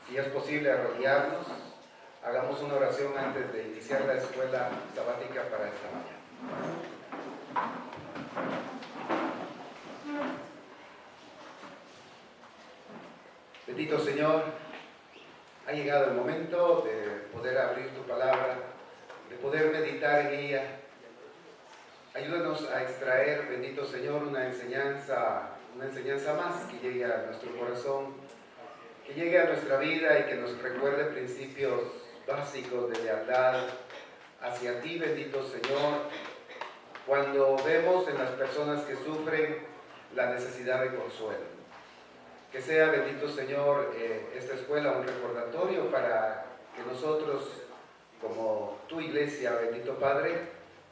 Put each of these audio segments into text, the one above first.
Si es posible arrodillarnos, hagamos una oración antes de iniciar la escuela sabática para esta mañana. Bendito Señor, ha llegado el momento de poder abrir tu palabra, de poder meditar en ella. Ayúdanos a extraer, bendito Señor, una enseñanza más que llegue a nuestro corazón, que llegue a nuestra vida y que nos recuerde principios básicos de lealtad hacia ti, bendito Señor, cuando vemos en las personas que sufren la necesidad de consuelo. Que sea, bendito Señor, esta escuela un recordatorio para que nosotros, como tu iglesia, bendito Padre,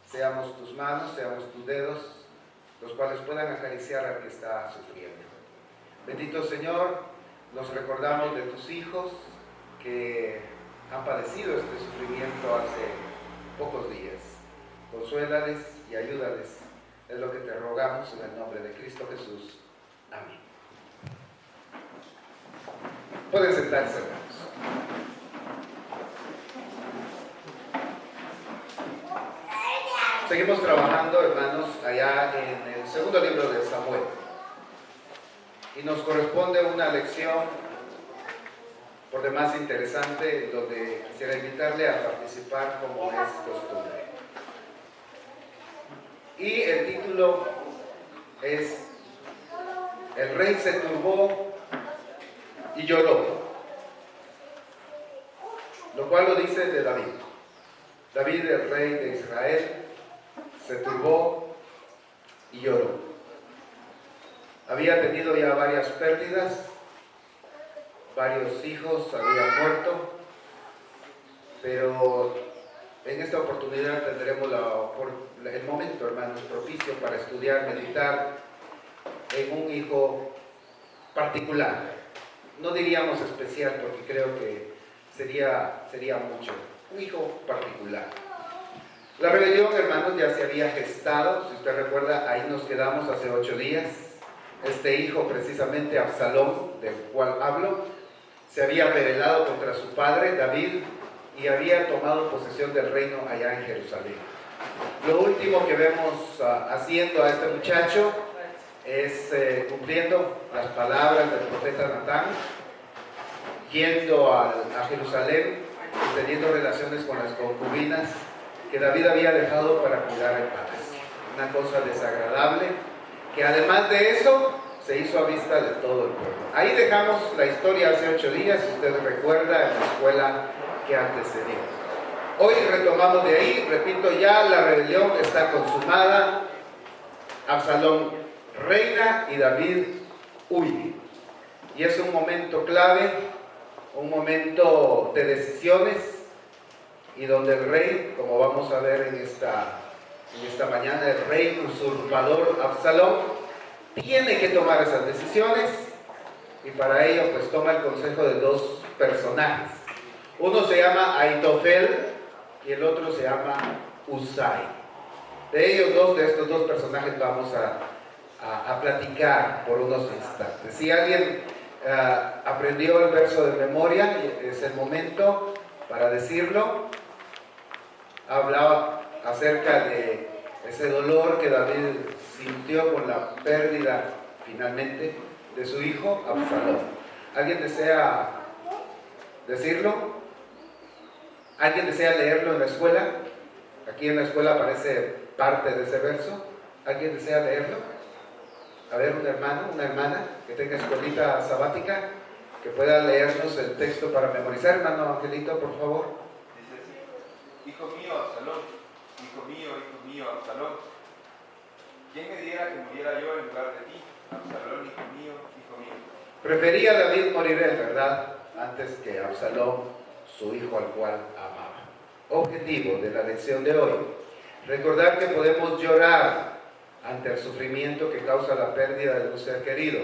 seamos tus manos, seamos tus dedos, los cuales puedan acariciar al que está sufriendo. Bendito Señor, nos recordamos de tus hijos que han padecido este sufrimiento hace pocos días. Consuélales y ayúdales. Es lo que te rogamos en el nombre de Cristo Jesús. Amén. Pueden sentarse, hermanos. Seguimos trabajando, hermanos, allá en el segundo libro de Samuel. Y nos corresponde una lección por demás interesante, donde quisiera invitarle a participar como es costumbre. Y el título es El rey se turbó y lloró, lo cual lo dice de David. David, el rey de Israel, se turbó y lloró. Había tenido ya varias pérdidas, varios hijos habían muerto, pero en esta oportunidad tendremos el momento, hermanos, propicio para estudiar, meditar en un hijo particular. No diríamos especial porque creo que sería mucho. Un hijo particular. La rebelión, hermanos, ya se había gestado. Si usted recuerda, ahí nos quedamos hace 8 días. Este hijo, precisamente Absalón, del cual hablo, se había rebelado contra su padre, David, y había tomado posesión del reino allá en Jerusalén. Lo último que vemos haciendo a este muchacho es cumpliendo las palabras del profeta Natán, yendo a Jerusalén y teniendo relaciones con las concubinas que David había dejado para cuidar al padre. Una cosa desagradable, que además de eso se hizo a vista de todo el pueblo. Ahí dejamos la historia hace 8 días, si usted recuerda, en la escuela que antecedió. Hoy retomamos de ahí, repito, ya la rebelión está consumada, Absalón reina y David huye. Y es un momento clave, un momento de decisiones, y donde el rey, como vamos a ver en esta mañana, el rey usurpador Absalón tiene que tomar esas decisiones, y para ello pues toma el consejo de 2 personajes. Uno se llama Ahitofel y el otro se llama Husai. De estos dos personajes vamos a platicar por unos instantes. Si alguien aprendió el verso de memoria, es el momento para decirlo. Hablaba acerca de ese dolor que David sintió con la pérdida finalmente de su hijo Absalón. ¿Alguien desea decirlo? ¿Alguien desea leerlo en la escuela? Aquí en la escuela aparece parte de ese verso. ¿Alguien desea leerlo? A ver, un hermano, una hermana que tenga escuelita sabática, que pueda leernos el texto para memorizar. Hermano Angelito, por favor. Dice así: Hijo mío, Absalón, hijo mío, Absalón, ¿quién me diera que muriera yo en lugar de ti? Absalón, hijo mío, hijo mío. Prefería David morir él, ¿verdad?, antes que Absalón, su hijo al cual amaba. Objetivo de la lección de hoy: recordar que podemos llorar ante el sufrimiento que causa la pérdida de un ser querido,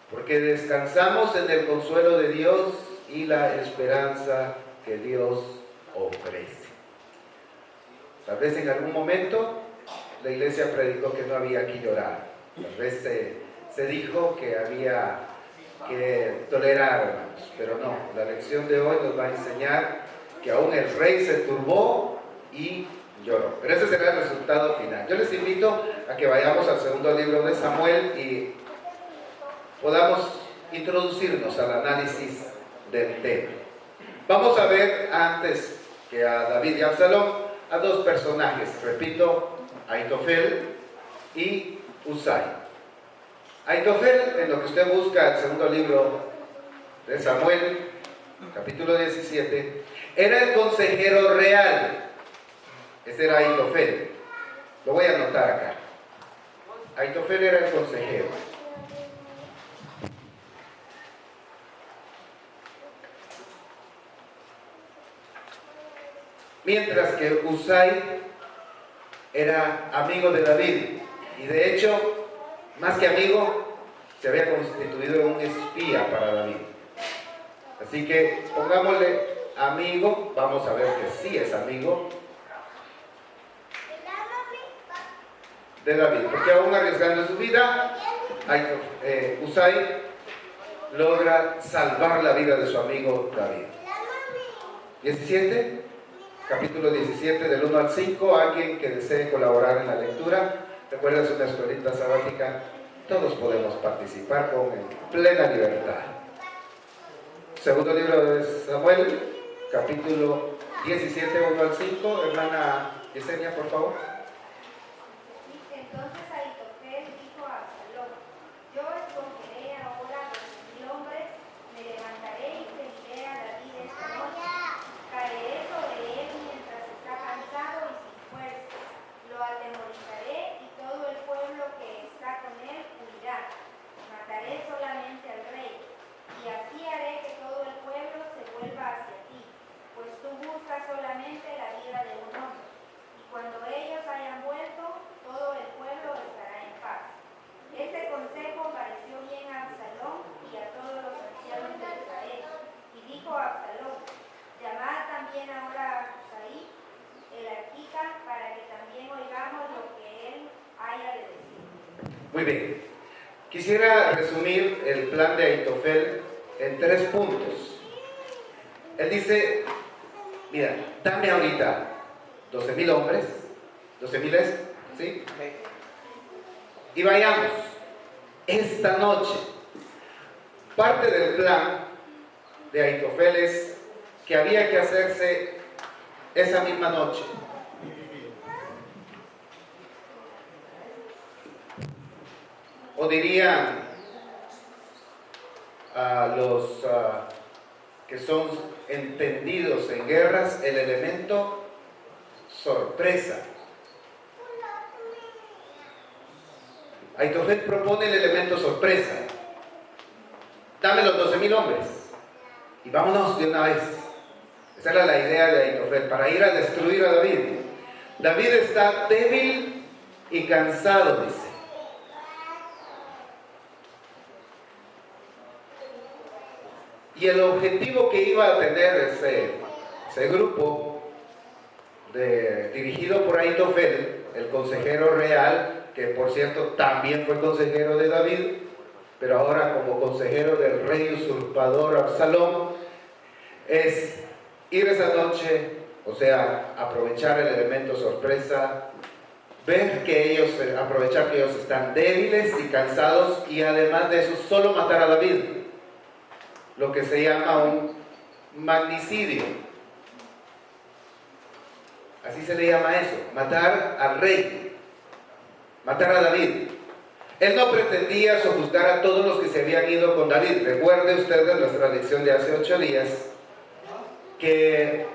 porque descansamos en el consuelo de Dios y la esperanza que Dios ofrece. Tal vez en algún momento la iglesia predicó que no había que llorar. Tal vez se dijo que había que tolerar, hermanos. Pero no, la lección de hoy nos va a enseñar que aún el rey se turbó y lloró. Pero ese será el resultado final. Yo les invito a que vayamos al segundo libro de Samuel y podamos introducirnos al análisis del tema. Vamos a ver antes que a David y Absalón a dos personajes, repito, Ahitofel y Husai. Ahitofel, en lo que usted busca el segundo libro de Samuel, capítulo 17, era el consejero real. Ese era Ahitofel. Lo voy a anotar acá. Ahitofel era el consejero. Mientras que Husai era amigo de David. Y de hecho, más que amigo, se había constituido en un espía para David. Así que pongámosle amigo, vamos a ver que sí es amigo de David, porque aún arriesgando su vida, Husai logra salvar la vida de su amigo David. 17, capítulo 17, del 1 al 5, alguien que desee colaborar en la lectura, recuerden, es una escuelita sabática, todos podemos participar con plena libertad. Segundo libro de Samuel, capítulo 17, 1 al 5, hermana Yesenia, por favor. Entonces Ahitofel dijo a Absalón: yo escogeré ahora 2,000 hombres, me levantaré y feriré a David esta noche. Caeré sobre él mientras está cansado y sin fuerzas. Lo atemorizaré y todo el pueblo que está con él huirá. Mataré solamente al rey. Y así haré que todo el pueblo se vuelva hacia ti, pues tú buscas solamente la vida de un hombre. Y cuando ellos hayan vuelto, todo el pueblo estará en paz. Este consejo pareció bien a Absalón y a todos los ancianos de Israel. Y dijo Absalón: llamad también ahora a Husai, el arquita, para que también oigamos lo que él haya de decir. Muy bien. Quisiera resumir el plan de Ahitofel en 3 puntos. Él dice: mira, dame ahorita 12,000 hombres, 12,000 es, ¿sí? Y vayamos esta noche. Parte del plan de Ahitofel es que había que hacerse esa misma noche. O dirían a los que son entendidos en guerras, el elemento sorpresa. Ahitofel propone el elemento sorpresa. Dame los 12,000 hombres y vámonos de una vez. Esa era la idea de Ahitofel, para ir a destruir a David. David está débil y cansado, dice. Y el objetivo que iba a tener ese grupo dirigido por Ahitofel, el consejero real, que por cierto también fue consejero de David, pero ahora como consejero del rey usurpador Absalón, es ir esa noche, o sea, aprovechar el elemento sorpresa, ver que ellos, aprovechar que ellos están débiles y cansados, y además de eso, solo matar a David, lo que se llama un magnicidio. Así se le llama eso, matar al rey, matar a David. Él no pretendía sojuzgar a todos los que se habían ido con David. Recuerde usted en nuestra lección de hace 8 días que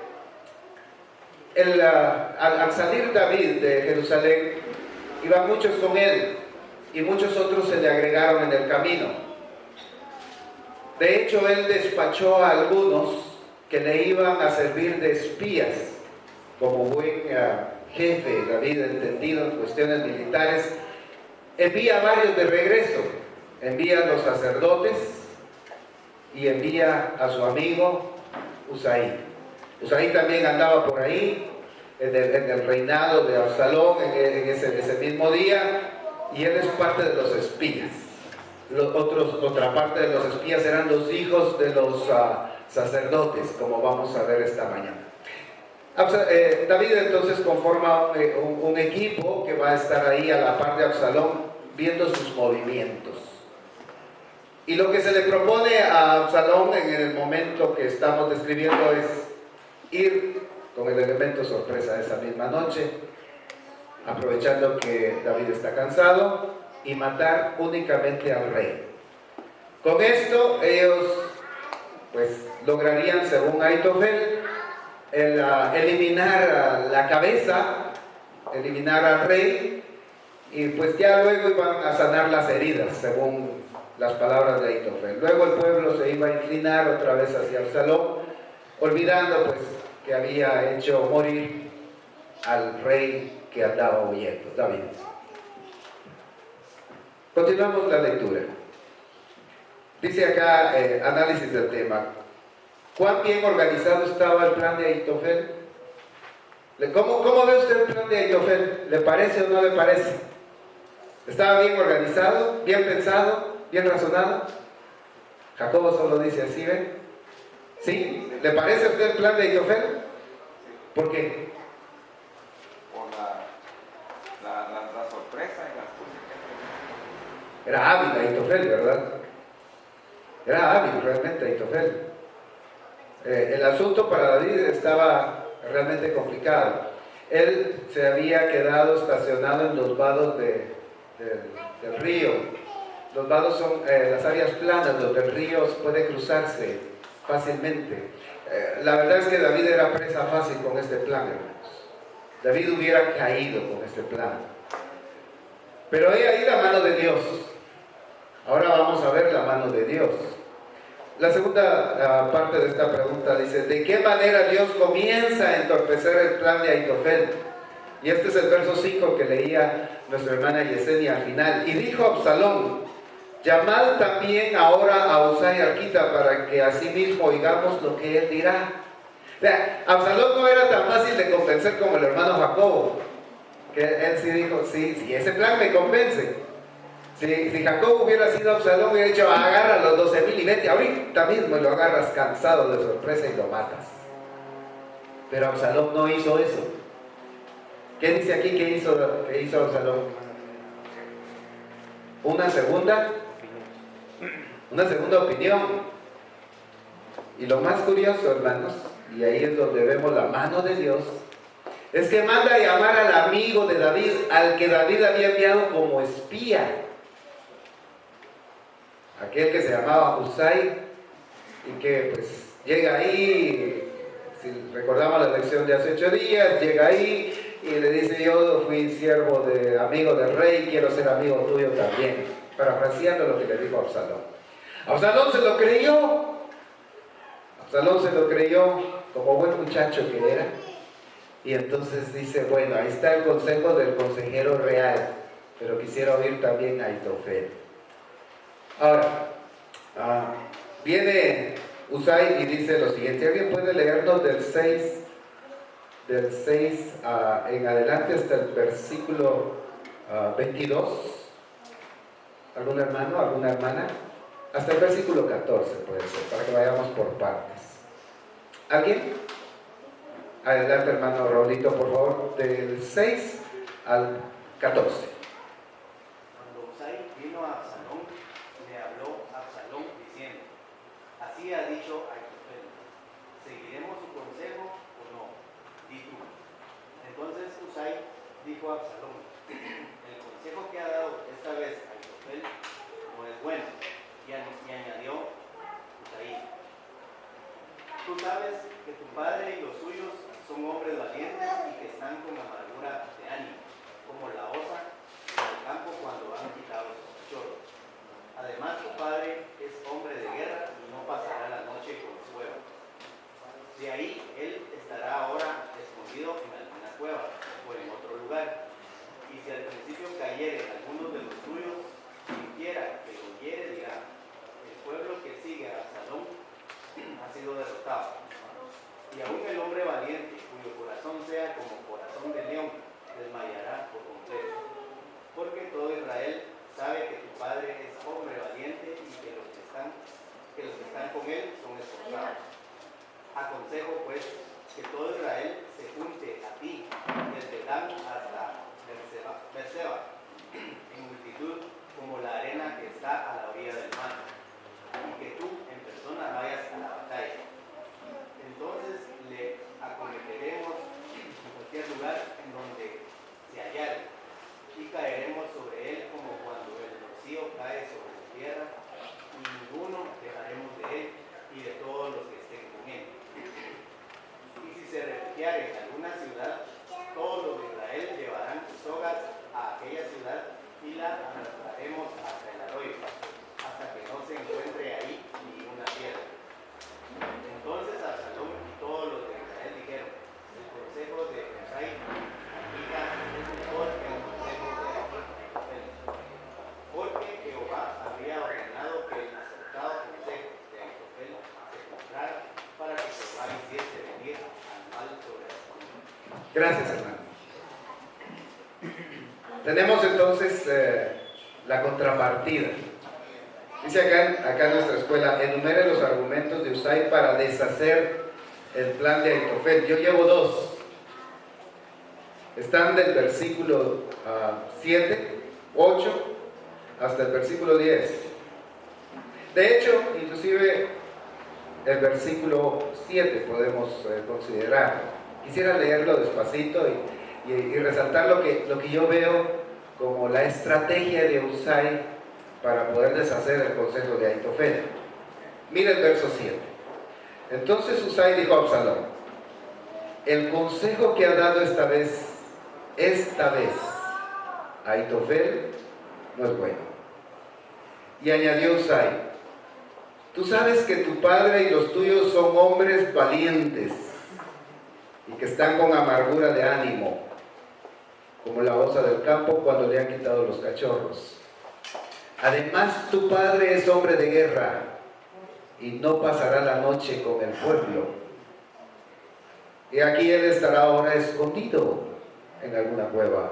al salir David de Jerusalén, iban muchos con él y muchos otros se le agregaron en el camino. De hecho, él despachó a algunos que le iban a servir de espías, como buen jefe, David, entendido en cuestiones militares. Envía a varios de regreso, envía a los sacerdotes y envía a su amigo Husai. Husai también andaba por ahí en el reinado de Absalón en ese mismo día, y él es parte de los espías. otra parte de los espías eran los hijos de los sacerdotes, como vamos a ver esta mañana. David entonces conforma un equipo que va a estar ahí a la par de Absalón, viendo sus movimientos. Y lo que se le propone a Absalón en el momento que estamos describiendo es ir con el elemento sorpresa esa misma noche, aprovechando que David está cansado, y matar únicamente al rey. Con esto ellos pues lograrían, según Ahitofel, eliminar la cabeza, eliminar al rey, y pues ya luego iban a sanar las heridas, según las palabras de Ahitofel. Luego el pueblo se iba a inclinar otra vez hacia Absalón, olvidando pues que había hecho morir al rey que andaba huyendo, David. Continuamos la lectura. Dice acá, análisis del tema. ¿Cuán bien organizado estaba el plan de Ahitofel? ¿Cómo ve usted el plan de Ahitofel? ¿Le parece o no le parece? ¿Estaba bien organizado, bien pensado, bien razonado? Jacobo solo dice así, ¿ven? ¿Sí? ¿Le parece a usted el plan de Ahitofel? ¿Por qué? Por la sorpresa y las cosas. Era hábil Ahitofel, ¿verdad? Era hábil realmente Ahitofel. El asunto para David estaba realmente complicado. Él se había quedado estacionado en los vados del río. Los vados son las áreas planas donde el río puede cruzarse fácilmente. La verdad es que David era presa fácil con este plan, hermanos. David hubiera caído con este plan. Pero hay ahí la mano de Dios. Ahora vamos a ver la mano de Dios. La segunda parte de esta pregunta dice: ¿de qué manera Dios comienza a entorpecer el plan de Ahitofel? Y este es el verso 5 que leía nuestra hermana Yesenia al final. Y dijo Absalón: llamad también ahora a Husai Arquita, para que asimismo oigamos lo que él dirá. O sea, Absalón no era tan fácil de convencer como el hermano Jacobo, que él sí dijo: sí, ese plan me convence. Si Jacob hubiera sido Absalón, hubiera dicho: agarra los 12,000 y vete ahorita mismo, y lo agarras cansado de sorpresa y lo matas. Pero Absalón no hizo eso. ¿Qué dice aquí que hizo Absalón? Una segunda opinión. Y lo más curioso, hermanos, y ahí es donde vemos la mano de Dios, es que manda a llamar al amigo de David, al que David había enviado como espía, aquel que se llamaba Husai, y que pues llega ahí, si recordamos la lección de hace 8 días, llega ahí y le dice: yo fui siervo amigo del rey, quiero ser amigo tuyo también, parafraseando lo que le dijo Absalón. Absalón se lo creyó. Absalón se lo creyó como buen muchacho que era, y entonces dice: bueno, ahí está el consejo del consejero real, pero quisiera oír también a Ahitofel. Ahora, viene Husai y dice lo siguiente. ¿Alguien puede leernos del 6 en adelante hasta el versículo 22? ¿Algún hermano, alguna hermana? Hasta el versículo 14 puede ser, para que vayamos por partes. ¿Alguien? Adelante, hermano Raulito, por favor, del 6 al 14. Cuando Husai vino a Absalón, le habló a Absalón diciendo: así ha dicho Ahitofel, ¿seguiremos su consejo o no? Di tú. Entonces Husai dijo a Absalón: el consejo que ha dado esta vez Ahitofel no es bueno. Y añadió Husai: tú sabes que tu padre y los suyos son hombres valientes y que están con amargura de ánimo, como la osa en el campo cuando han quitado sus cachorros. Además, tu padre es hombre de guerra y no pasará la noche con cueva. De ahí él estará ahora escondido en alguna cueva o en otro lugar. Y si al principio cayere alguno de los tuyos, sintiera que lo hiere, dirá: el pueblo que sigue a Absalón ha sido derrotado. Y aún el hombre valiente, cuyo corazón sea como corazón de león, desmayará por completo. Porque todo Israel sabe que tu padre es hombre valiente y que los que están con él son esforzados. Aconsejo pues que todo Israel se junte a ti, desde Dan hasta Berseba, en multitud como la arena que está a la orilla del mar, y que tú en persona vayas a la batalla. Entonces le acometeremos en cualquier lugar en donde se hallare, y caeremos sobre él como cuando el rocío cae sobre la tierra, y ninguno dejaremos de él y de todos los que estén con él. Y si se refugiare en alguna ciudad, todos los de Israel llevarán sogas a aquella ciudad y la arrastraremos hasta el arroyo, hasta que no se encuentre ahí ni una piedra. Entonces Absalón y todos los de Israel dijeron: el consejo de Husai es mejor que el consejo de Ahitofel, porque Jehová había ordenado que el acertado consejo de Ahitofel se comprara para que Jehová hiciese venir al mal sobre Absalón. Gracias, hermano. Tenemos entonces la contrapartida. Dice acá en nuestra escuela: enumere los argumentos de Husai para deshacer el plan de Ahitofel. Yo llevo dos. Están del versículo 7, 8 hasta el versículo 10. De hecho, inclusive el versículo 7 podemos considerar. Quisiera leerlo despacito y resaltar lo que yo veo como la estrategia de Husai para poder deshacer el consejo de Ahitofel. Mira el verso 7. Entonces Husai dijo a Absalón: el consejo que ha dado esta vez Ahitofel no es bueno. Y añadió Husai: tú sabes que tu padre y los tuyos son hombres valientes y que están con amargura de ánimo, como la osa del campo cuando le han quitado los cachorros. Además, tu padre es hombre de guerra y no pasará la noche con el pueblo. Y aquí él estará ahora escondido en alguna cueva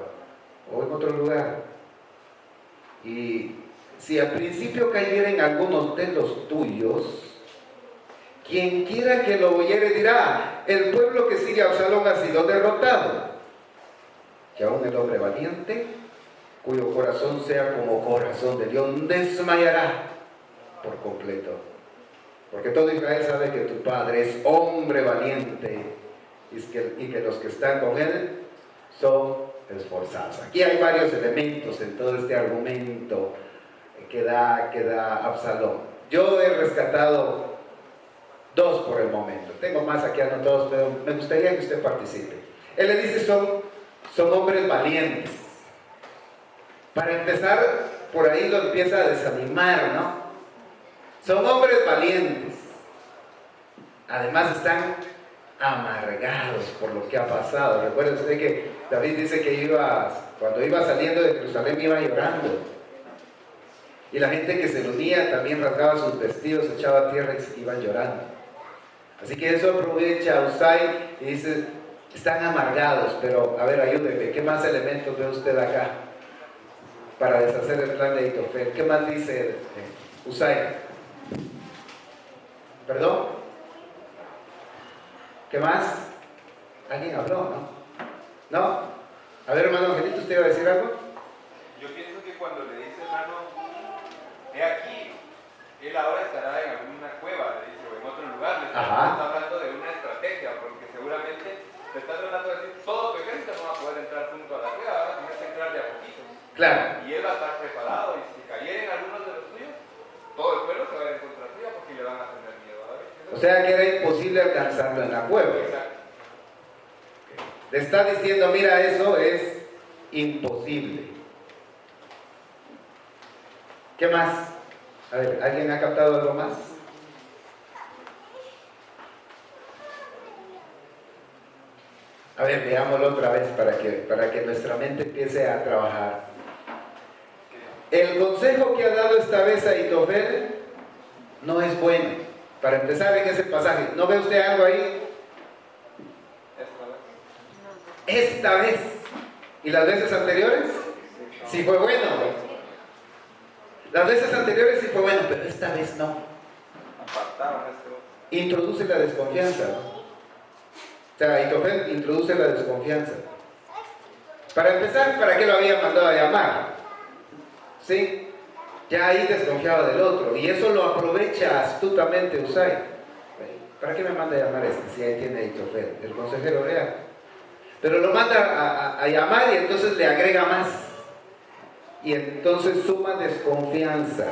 o en otro lugar. Y si al principio cayeren algunos de los tuyos, quien quiera que lo oyere dirá: el pueblo que sigue a Absalón ha sido derrotado. Que aún el hombre valiente, cuyo corazón sea como corazón de león, desmayará por completo. Porque todo Israel sabe que tu padre es hombre valiente y que los que están con él son esforzados. Aquí hay varios elementos en todo este argumento que da Absalón. Yo he rescatado dos por el momento. Tengo más aquí anotados, pero me gustaría que usted participe. Él le dice: son hombres valientes. Para empezar, por ahí lo empieza a desanimar, ¿no? Son hombres valientes. Además están amargados por lo que ha pasado. Recuerda usted que David dice que cuando iba saliendo de Jerusalén iba llorando. Y la gente que se le unía también rasgaba sus vestidos, echaba tierra y iban llorando. Así que eso aprovecha a Husai y dice: están amargados. Pero a ver, ayúdeme, ¿qué más elementos ve usted acá para deshacer el plan de Ahitofel? ¿Qué más dice Husai? ¿Perdón? ¿Qué más? ¿Alguien habló, no? ¿No? A ver, hermano Angelito, ¿usted iba a decir algo? Yo pienso que cuando le dice, hermano, he aquí, él ahora estará en alguna cueva, le dice, o en otro lugar, le está hablando de una estrategia, porque seguramente le está tratando de decir: todo tu ejército no va a poder entrar junto a la cueva, va a tener que entrar de a poquito. Claro. Y él va a estar preparado, y si cayeren algunos de los suyos, todo el pueblo se va a ir en contra suya porque le van a tener miedo. O sea que era imposible alcanzarlo en la cueva. Exacto. Le está diciendo: mira, eso es imposible. ¿Qué más? A ver, ¿alguien ha captado algo más? A ver, veámoslo otra vez para que nuestra mente empiece a trabajar. El consejo que ha dado esta vez Ahitofel no es bueno. Para empezar en ese pasaje, ¿no ve usted algo ahí? Esta vez. ¿Y las veces anteriores? Sí fue bueno. Las veces anteriores sí fue bueno, pero esta vez no. Apartaron esto. Introduce la desconfianza, ¿no? O sea, Ahitofel introduce la desconfianza. Para empezar, ¿para qué lo había mandado a llamar? ¿Sí? Ya ahí desconfiaba del otro. Y eso lo aprovecha astutamente Husay. ¿Para qué me manda a llamar este si ahí tiene Ahitofel, el consejero real? Pero lo manda a llamar y entonces le agrega más. Y entonces suma desconfianza.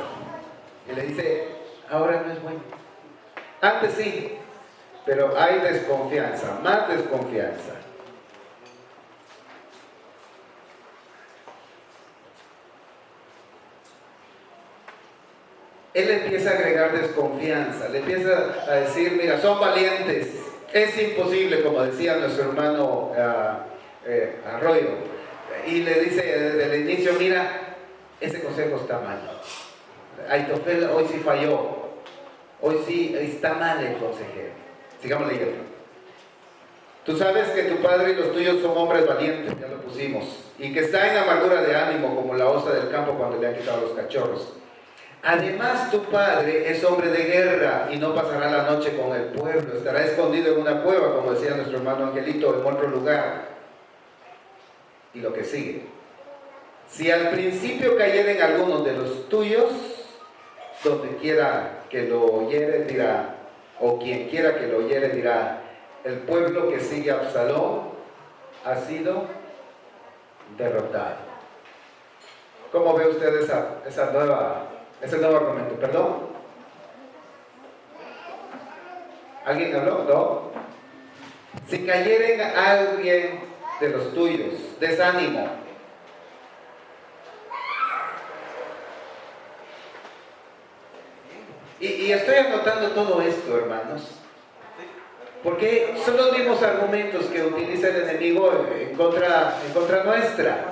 Y le dice, ahora no es bueno. Antes sí, pero hay desconfianza, más desconfianza. Él empieza a agregar desconfianza, le empieza a decir, mira, son valientes, es imposible, como decía nuestro hermano Arroyo, y le dice desde el inicio, mira, ese consejo está mal. Ahitofel hoy sí falló, hoy sí está mal el consejero. Sigamos leyendo. Tú sabes que tu padre y los tuyos son hombres valientes, ya lo pusimos, y que está en amargura de ánimo como la osa del campo cuando le han quitado los cachorros. Además, tu padre es hombre de guerra y no pasará la noche con el pueblo, estará escondido en una cueva, como decía nuestro hermano Angelito, en otro lugar. Y lo que sigue. Si al principio cayeren algunos de los tuyos, donde quiera que lo oyere dirá, o quien quiera que lo oyere dirá, el pueblo que sigue a Absalón ha sido derrotado. ¿Cómo ve usted ese nuevo argumento? ¿Perdón? ¿Alguien habló? ¿No? Si cayeren a alguien de los tuyos, desánimo. Y estoy anotando todo esto, hermanos, porque son los mismos argumentos que utiliza el enemigo en contra nuestra.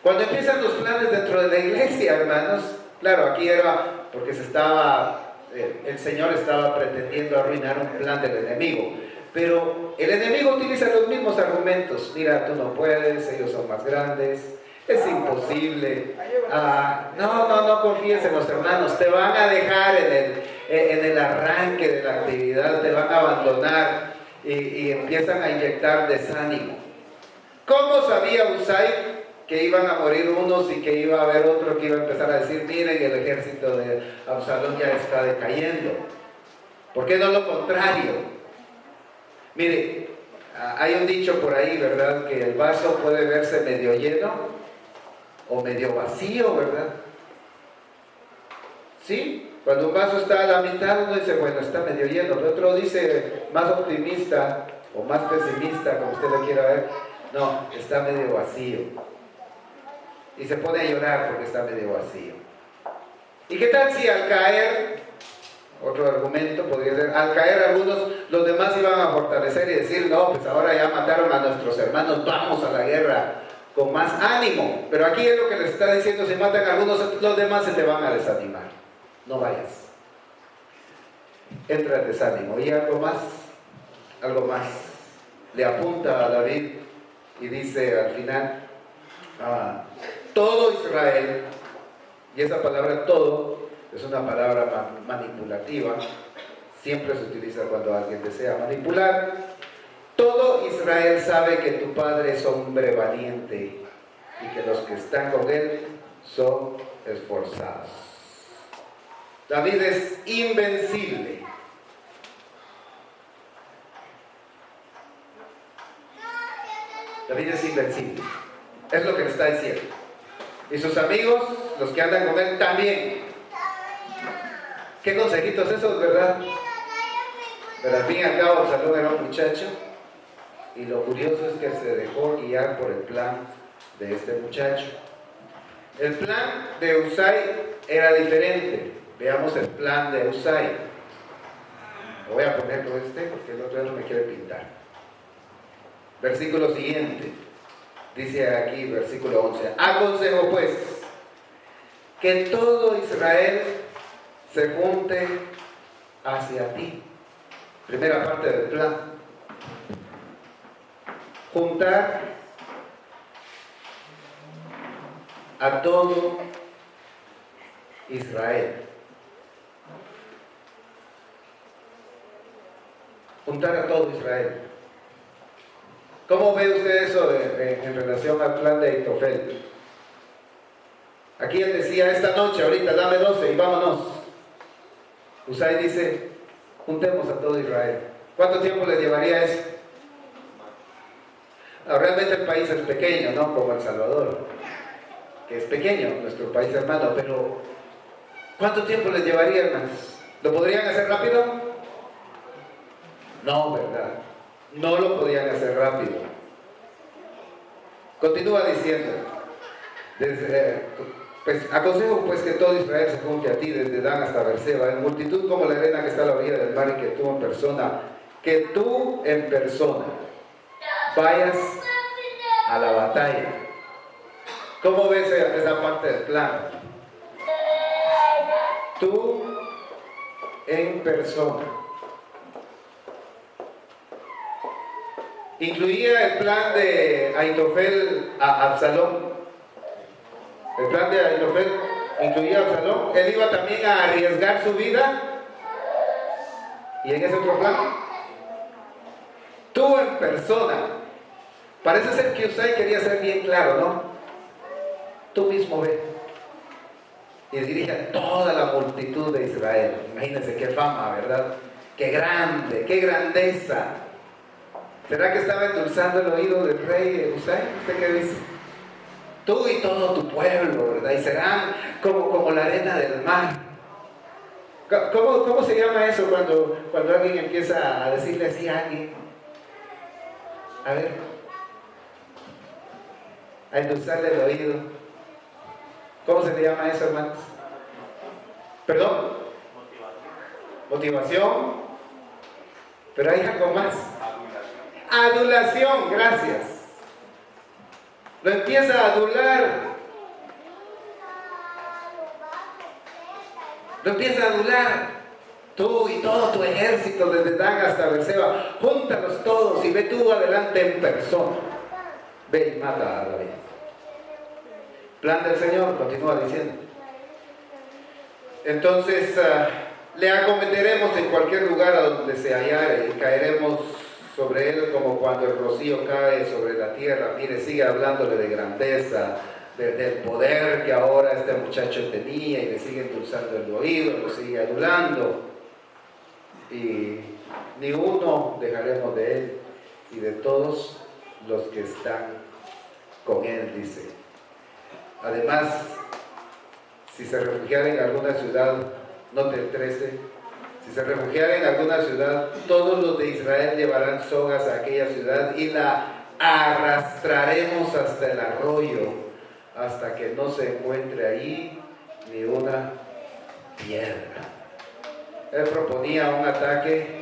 Cuando empiezan los planes dentro de la iglesia, hermanos, claro, aquí era porque el Señor estaba pretendiendo arruinar un plan del enemigo. Pero el enemigo utiliza los mismos argumentos. Mira, tú no puedes, ellos son más grandes, es imposible. No confíes en los hermanos, te van a dejar en el arranque de la actividad, te van a abandonar y empiezan a inyectar desánimo. ¿Cómo sabía Husay que iban a morir unos y que iba a haber otro que iba a empezar a decir, miren, el ejército de Absalón ya está decayendo? ¿Por qué no lo contrario? Mire, hay un dicho por ahí, ¿verdad? Que el vaso puede verse medio lleno o medio vacío, ¿verdad? ¿Sí? Cuando un vaso está a la mitad, uno dice, bueno, está medio lleno. El otro dice, más optimista o más pesimista, como usted lo quiera ver, no, está medio vacío. Y se pone a llorar porque está medio vacío. ¿Y qué tal si al caer, otro argumento podría ser, al caer algunos, los demás iban a fortalecer y decir, no, pues ahora ya mataron a nuestros hermanos, vamos a la guerra con más ánimo? Pero aquí es lo que les está diciendo, si matan a algunos, los demás se te van a desanimar. No vayas. Entra el desánimo. Y algo más. Le apunta a David y dice al final, todo Israel, y esa palabra todo es una palabra manipulativa, siempre se utiliza cuando alguien desea manipular. Todo Israel sabe que tu padre es hombre valiente y que los que están con él son esforzados. David es invencible. David es invencible. Es lo que le está diciendo. Y sus amigos, los que andan con él, también. Qué consejitos esos, ¿verdad? Pero al fin y al cabo, Absalón era un muchacho. Y lo curioso es que se dejó guiar por el plan de este muchacho. El plan de Husay era diferente. Veamos el plan de Husay. Voy a ponerlo porque el otro no me quiere pintar. Versículo siguiente. Dice aquí, versículo 11. Aconsejo pues que todo Israel se junte hacia ti. Primera parte del plan. Juntar a todo Israel. Juntar a todo Israel. ¿Cómo ve usted eso en relación al plan de Ahitofel? Aquí él decía, esta noche, ahorita, dame 12 y vámonos. Husai dice, juntemos a todo Israel. ¿Cuánto tiempo les llevaría eso? Realmente el país es pequeño, ¿no? Como El Salvador, que es pequeño, nuestro país hermano, pero ¿cuánto tiempo les llevaría, hermanos? ¿Lo podrían hacer rápido? No, ¿verdad? No lo podían hacer rápido. Continúa diciendo, pues aconsejo pues que todo Israel se junte a ti desde Dan hasta Berseba, en multitud como la arena que está a la orilla del mar, y que tú en persona vayas a la batalla. ¿Cómo ves esa parte del plan? Tú en persona. Incluía el plan de Ahitofel a Absalón. El plan de Ahitofel incluía a Absalón. Él iba también a arriesgar su vida. Y en ese otro plan, tú en persona. Parece ser que Husai quería ser bien claro, ¿no? Tú mismo ve. Y dirige a toda la multitud de Israel. Imagínense qué fama, ¿verdad? Qué grande, qué grandeza. ¿Será que estaba endulzando el oído del rey Husai? ¿Usted qué dice? Tú y todo tu pueblo, ¿verdad? Y serán como la arena del mar. ¿Cómo se llama eso cuando alguien empieza a decirle así a alguien? A ver. A endulzarle el oído. ¿Cómo se le llama eso, hermanos? ¿Perdón? Motivación. Pero hay algo más. Adulación, gracias. Lo empieza a adular. Lo empieza a adular. Tú y todo tu ejército desde Dan hasta Berseba, júntalos todos y ve tú adelante en persona. Ve y mata a David. Plan del Señor, continúa diciendo. Entonces, le acometeremos en cualquier lugar a donde se hallare y caeremos sobre él como cuando el rocío cae sobre la tierra. Mire, sigue hablándole de grandeza, del poder que ahora este muchacho tenía, y le sigue endulzando el oído, lo sigue adulando. Y ni uno dejaremos de él y de todos los que están con él, dice. Además, si se refugiara en alguna ciudad, note el 13, si se refugiara en alguna ciudad, todos los de Israel llevarán sogas a aquella ciudad y la arrastraremos hasta el arroyo, hasta que no se encuentre allí ni una piedra. Él proponía un ataque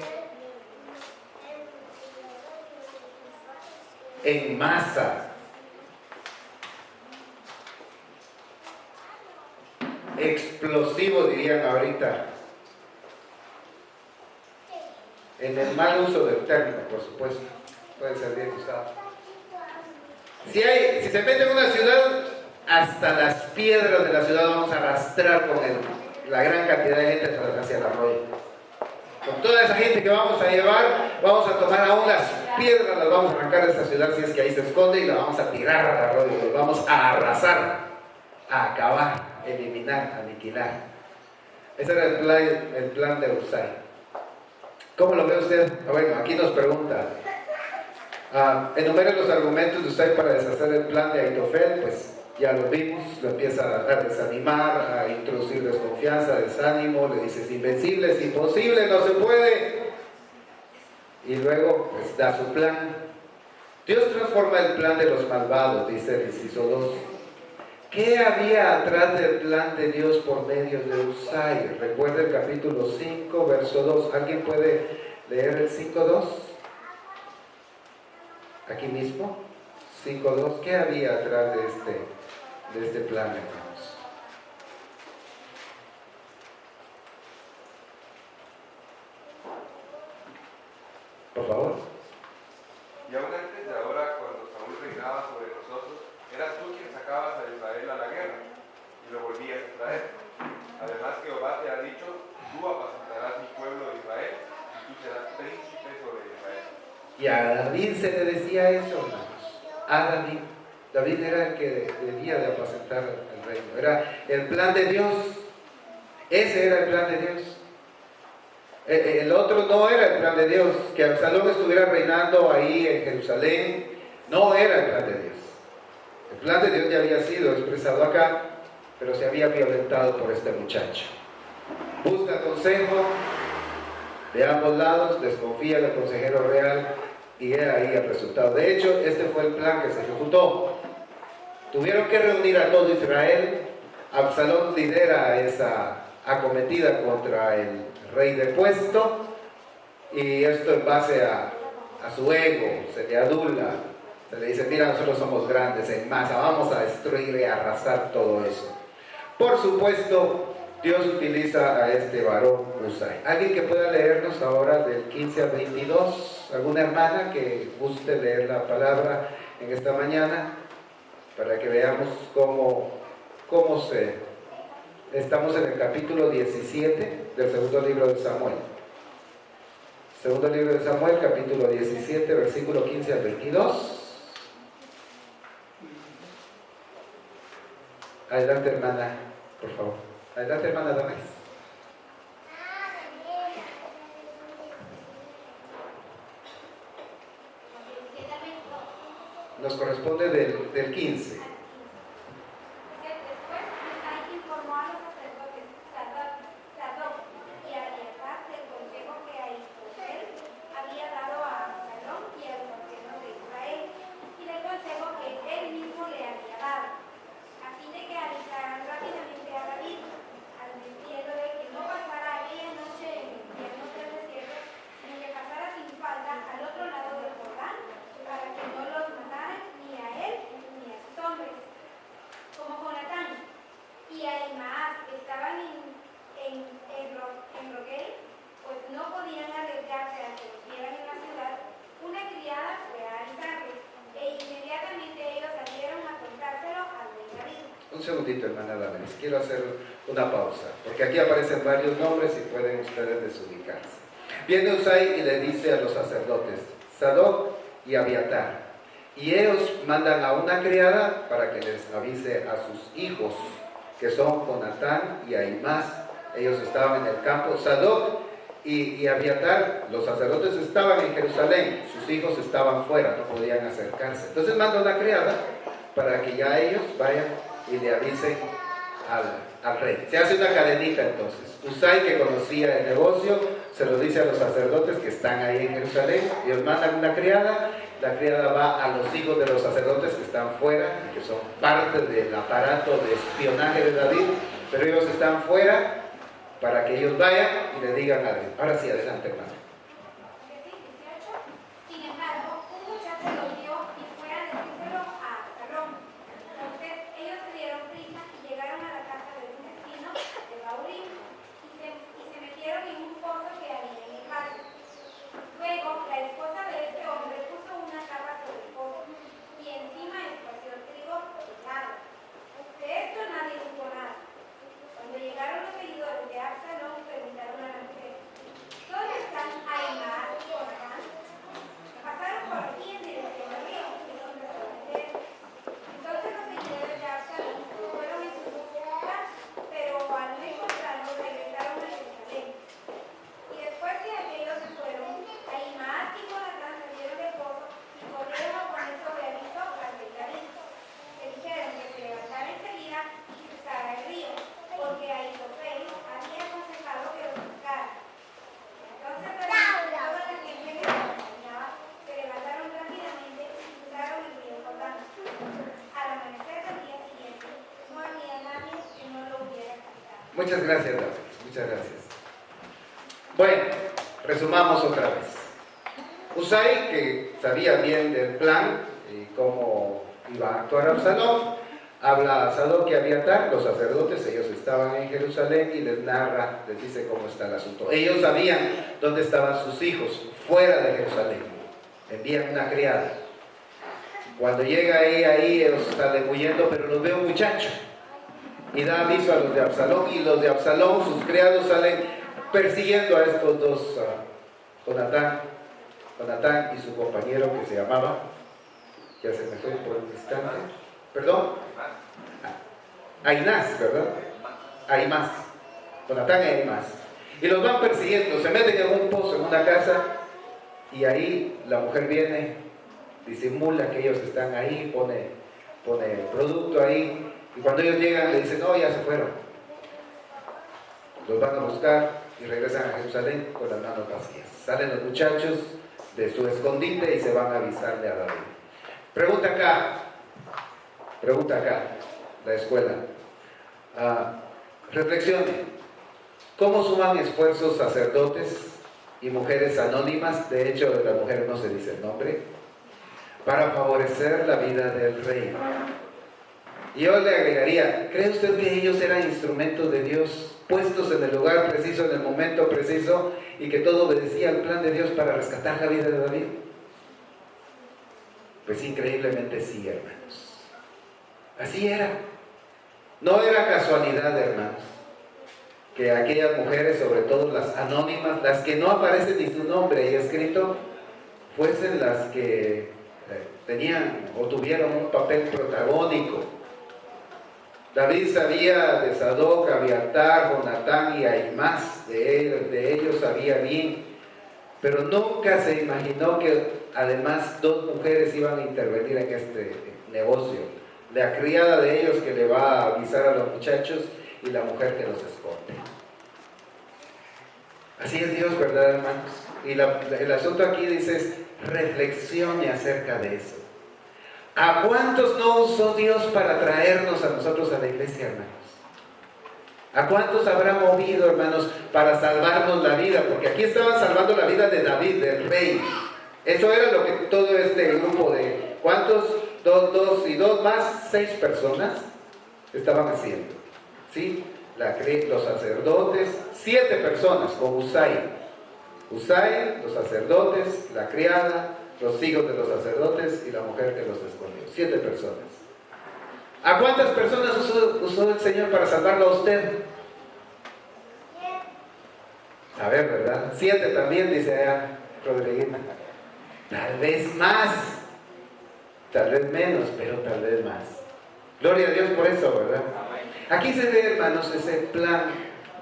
en masa, explosivo dirían ahorita, en el mal uso del término, por supuesto, puede ser bien usado. Si se mete en una ciudad, hasta las piedras de la ciudad vamos a arrastrar con la gran cantidad de gente hacia el arroyo. Con toda esa gente que vamos a llevar, vamos a tomar aún las piedras, las vamos a arrancar de esa ciudad si es que ahí se esconde, y la vamos a tirar al arroyo, y vamos a arrasar, a acabar, eliminar, aniquilar. Ese era el plan de Husai. ¿Cómo lo ve usted? Bueno, aquí nos pregunta, enumere los argumentos de Husai para deshacer el plan de Ahitofel. Pues ya lo vimos, lo empieza a desanimar, a introducir desconfianza, desánimo, le dice es invencible, es imposible, no se puede. Y luego pues da su plan. Dios transforma el plan de los malvados, dice el inciso 2. ¿Qué había atrás del plan de Dios por medio de Husai? Recuerda el capítulo 5, verso 2. ¿Alguien puede leer el 5.2? Aquí mismo, 5.2. ¿Qué había atrás de este plan, hermanos? Por favor. Y aún antes de ahora, cuando Saúl reinaba sobre nosotros, eras tú quien sacabas a Israel a la guerra y lo volvías a traer. Además Jehová te ha dicho, tú apacentarás mi pueblo Israel y tú serás príncipe sobre Israel. Y a David se le decía eso, hermanos. A David. David era el que debía de apacentar el reino. Era el plan de Dios. Ese era el plan de Dios. El otro no era el plan de Dios. Que Absalón estuviera reinando ahí en Jerusalén no era el plan de Dios. El plan de Dios ya había sido expresado acá, pero se había violentado por este muchacho. Busca consejo de ambos lados, desconfía del consejero real y era ahí el resultado. De hecho, este fue el plan que se ejecutó. Tuvieron que reunir a todo Israel. Absalón lidera esa acometida contra el rey depuesto y esto en base a su ego. Se le adula, se le dice: mira, nosotros somos grandes en masa, vamos a destruir y arrasar todo eso. Por supuesto, Dios utiliza a este varón Usai. ¿Alguien que pueda leernos ahora del 15 al 22? ¿Alguna hermana que guste leer la palabra en esta mañana? Para que veamos cómo estamos en el capítulo 17 del segundo libro de Samuel. Segundo libro de Samuel, capítulo 17, versículo 15 al 22. Adelante, hermana, por favor. Adelante, hermana Damaris. Nos corresponde del 15. Un segundito, hermana Damaris, quiero hacer una pausa, porque aquí aparecen varios nombres y pueden ustedes desubicarse. Viene Usai y le dice a los sacerdotes, Sadoc y Abiatar, y ellos mandan a una criada para que les avise a sus hijos, que son Jonatán y Ahimaas. Ellos estaban en el campo. Sadoc y Abiatar, los sacerdotes, estaban en Jerusalén, sus hijos estaban fuera, no podían acercarse. Entonces manda una criada para que ya ellos vayan y le avisen al rey. Se hace una cadenita entonces. Usai, que conocía el negocio, se lo dice a los sacerdotes que están ahí en Jerusalén. Ellos mandan una criada. La criada va a los hijos de los sacerdotes que están fuera, que son parte del aparato de espionaje de David, pero ellos están fuera para que ellos vayan y le digan a David. Ahora sí, adelante, hermano. Sin embargo, un muchacho lo vio y fue a decírselo a Absalón. Entonces ellos se dieron prisa y llegaron a la casa de un vecino de Baurín y se metieron en un pozo que había en el patio. Luego la esposa de este hombre puso una capa sobre el pozo y encima esparció trigo helado. De esto nadie supo nada. Cuando llegaron los seguidores de Absalón, preguntaron a la mujer: ¿dónde están Ahimaas y Jonatán? Pasaron por aquí en dirección al río, que son de Soledad. Entonces los seguidores de Absalón fueron en su búsqueda, pero al no encontrarlos regresaron a Jerusalén. Y después que aquellos se fueron, Ahimaas y Jonatán salieron del pozo y corrieron a poner sobre aviso al rey David. Le dijeron que se levantara enseguida y cruzara el río, porque Ahitofel había aconsejado que los buscara. Entonces toda la gente que los acompañaba se levantaron rápidamente y cruzaron el río Jordán. Al amanecer del día siguiente, no había nadie que no lo hubiera cruzado. Muchas gracias, David. Muchas gracias. Bueno, resumamos otra vez. Usai, que sabía bien del plan y cómo iba a actuar Absalón, habla a Sadoc y Abiatar, los sacerdotes. Ellos estaban en Jerusalén y les narra, les dice cómo está el asunto. Ellos sabían dónde estaban sus hijos, fuera de Jerusalén. Envían una criada. Cuando llega ahí ellos salen huyendo, pero los ve un muchacho. y da aviso a los de Absalón, y los de Absalón, sus criados, salen persiguiendo a estos dos, Jonatán y su compañero que se llamaba, ya se me fue por un instante, perdón, Ahinás, ¿verdad? Ahimás, Jonatán y Ahimás. Y los van persiguiendo, se meten en un pozo, en una casa, y ahí la mujer viene, disimula que ellos están ahí, pone el producto ahí, y cuando ellos llegan le dicen, no, ya se fueron. Los van a buscar y regresan a Jerusalén con las manos vacías. Salen los muchachos de su escondite y se van a avisarle a David. Pregunta acá, la escuela. Reflexione. ¿Cómo suman esfuerzos sacerdotes y mujeres anónimas? De hecho, de la mujer no se dice el nombre, para favorecer la vida del rey. Y yo le agregaría, ¿cree usted que ellos eran instrumentos de Dios, puestos en el lugar preciso, en el momento preciso, y que todo obedecía al plan de Dios para rescatar la vida de David? Pues increíblemente sí, hermanos. Así era. No era casualidad, hermanos, que aquellas mujeres, sobre todo las anónimas, las que no aparecen ni su nombre ahí escrito, fuesen las que tenían o tuvieron un papel protagónico. David sabía de Sadoc, Abiatar, Jonatán y Ahimás, de ellos sabía bien, pero nunca se imaginó que además dos mujeres iban a intervenir en este negocio. La criada de ellos que le va a avisar a los muchachos y la mujer que los esconde. Así es Dios, ¿verdad, hermanos? Y el asunto aquí dice, reflexione acerca de eso. ¿A cuántos no usó Dios para traernos a nosotros a la iglesia, hermanos? ¿A cuántos habrá movido, hermanos, para salvarnos la vida? Porque aquí estaban salvando la vida de David, del rey. Eso era lo que todo este grupo de, ¿cuántos? Dos y dos más, 6 personas estaban haciendo. ¿Sí? Los sacerdotes, 7 personas con Usai, los sacerdotes, la criada, los hijos de los sacerdotes y la mujer que los escondió. 7 personas. ¿A cuántas personas usó el Señor para salvarlo a usted? A ver, ¿verdad? 7 también, dice allá Rodriguina. Tal vez más, tal vez menos, pero tal vez más. Gloria a Dios por eso, ¿verdad? Aquí se ve, hermanos, ese plan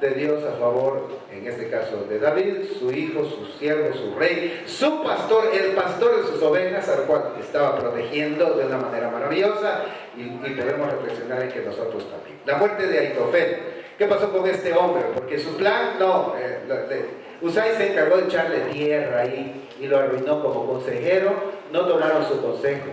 de Dios a favor, en este caso de David, su hijo, su siervo, su rey, su pastor, el pastor de sus ovejas, al cual estaba protegiendo de una manera maravillosa, y podemos reflexionar en que nosotros también. La muerte de Aitofel. ¿Qué pasó con este hombre? Porque su plan, Usai se encargó de echarle tierra ahí y lo arruinó como consejero. No tomaron su consejo.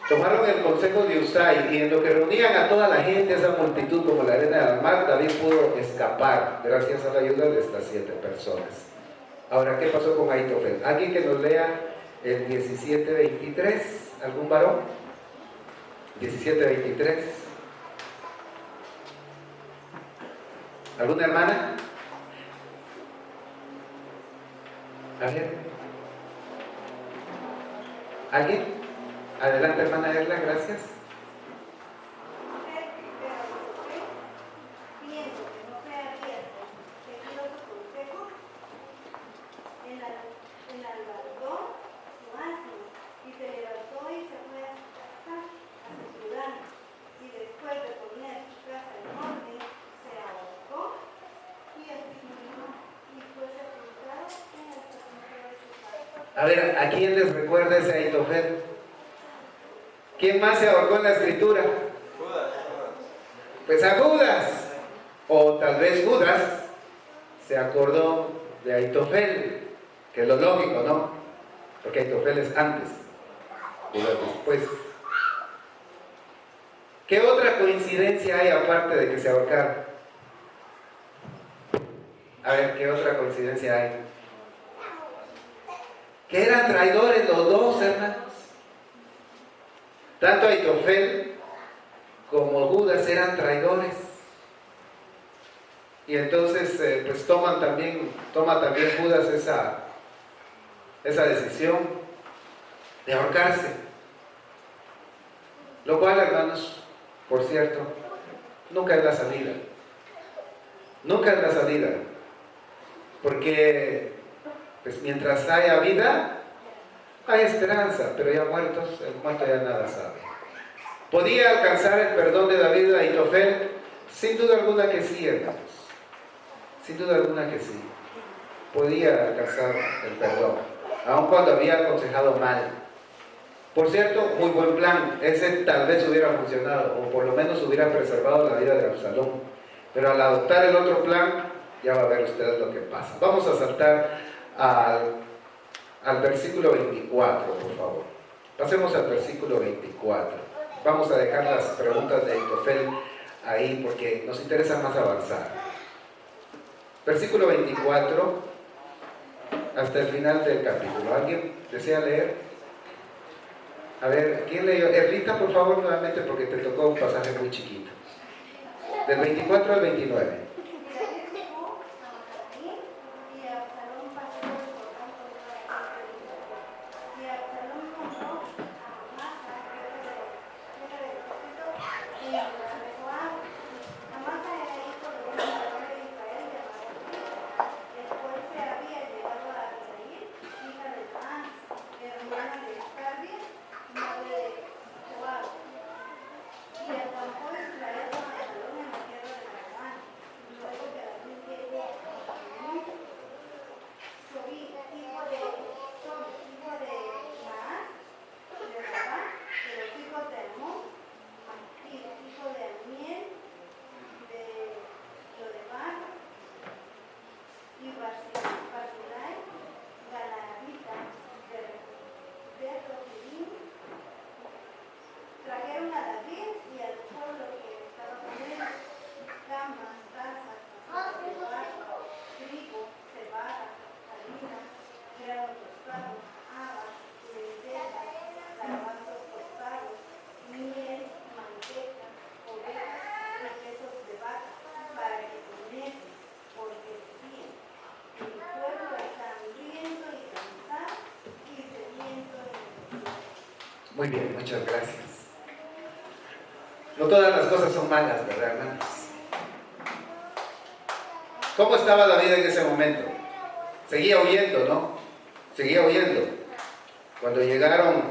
Tomaron el consejo de Usai, y en lo que reunían a toda la gente, esa multitud como la arena del mar, David pudo escapar gracias a la ayuda de estas 7 personas. Ahora, ¿qué pasó con Aitofel? ¿Alguien que nos lea el 17:23? ¿Algún varón? 17:23. ¿Alguna hermana? A ver. ¿Alguien? Adelante, hermana Erla, gracias. Viendo que no se había seguido su consejo, enalbardó su asno y se levantó y se fue a su casa, a su ciudad, y después de poner su casa en orden, se ahorcó y así murió y fue sepultado en el sepulcro de su padre. A ver, ¿a quién les recuerda ese Aitofel? ¿Quién más se ahorcó en la escritura? Judas. Pues a Judas. O tal vez Judas se acordó de Aitofel, que es lo lógico, ¿no? Porque Aitofel es antes, Judas después. ¿Qué otra coincidencia hay aparte de que se ahorcaron? A ver, ¿qué otra coincidencia hay? Que eran traidores los dos, hermanos. Tanto Aitofel como Judas eran traidores. Y entonces, pues toma también Judas esa decisión de ahorcarse. Lo cual, hermanos, por cierto, nunca es la salida. Nunca es la salida. Porque pues, mientras haya vida, hay esperanza, pero ya muertos, el muerto ya nada sabe. ¿Podía alcanzar el perdón de David a Ahitofel? Sin duda alguna que sí, hermanos. Sin duda alguna que sí. Podía alcanzar el perdón, aun cuando había aconsejado mal. Por cierto, muy buen plan. Ese tal vez hubiera funcionado, o por lo menos hubiera preservado la vida de Absalón. Pero al adoptar el otro plan, ya va a ver ustedes lo que pasa. Vamos a saltar al versículo 24, por favor. Pasemos al versículo 24. Vamos a dejar las preguntas de Ahitofel ahí porque nos interesa más avanzar. Versículo 24 hasta el final del capítulo. ¿Alguien desea leer? A ver, ¿quién leyó? Erlita, por favor, nuevamente, porque te tocó un pasaje muy chiquito. Del 24 al 29. Muy bien, muchas gracias. No todas las cosas son malas, ¿verdad, hermanos? ¿Cómo estaba David en ese momento? Seguía huyendo, ¿no? Seguía huyendo. Cuando llegaron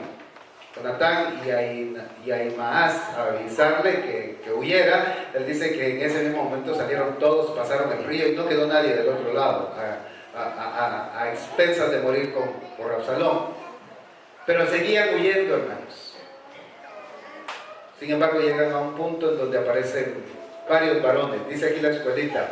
Jonatán y Ahimaaz a avisarle que huyera, él dice que en ese mismo momento salieron todos, pasaron el río y no quedó nadie del otro lado, a expensas de morir por Absalón. Pero seguían huyendo, hermanos. Sin embargo, llegan a un punto en donde aparecen varios varones. Dice aquí la escuelita.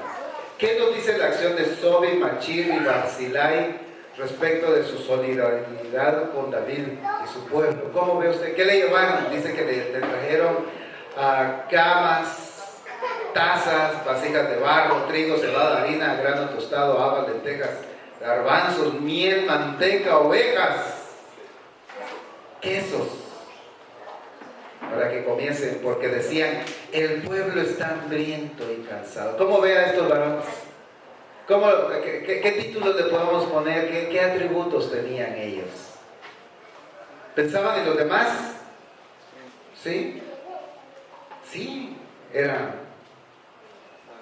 ¿Qué nos dice la acción de Sobi, Machir y Barzillai respecto de su solidaridad con David y su pueblo? ¿Cómo ve usted? ¿Qué le llevaron? Dice que le trajeron camas, tazas, vasijas de barro, trigo, cebada, harina, grano tostado, habas, lentejas, garbanzos, miel, manteca, ovejas, quesos, para que comiesen, porque decían, el pueblo está hambriento y cansado. ¿Cómo ve a estos varones? ¿Qué títulos le podemos poner? ¿Qué atributos tenían ellos? ¿Pensaban en los demás? ¿Sí? Sí, eran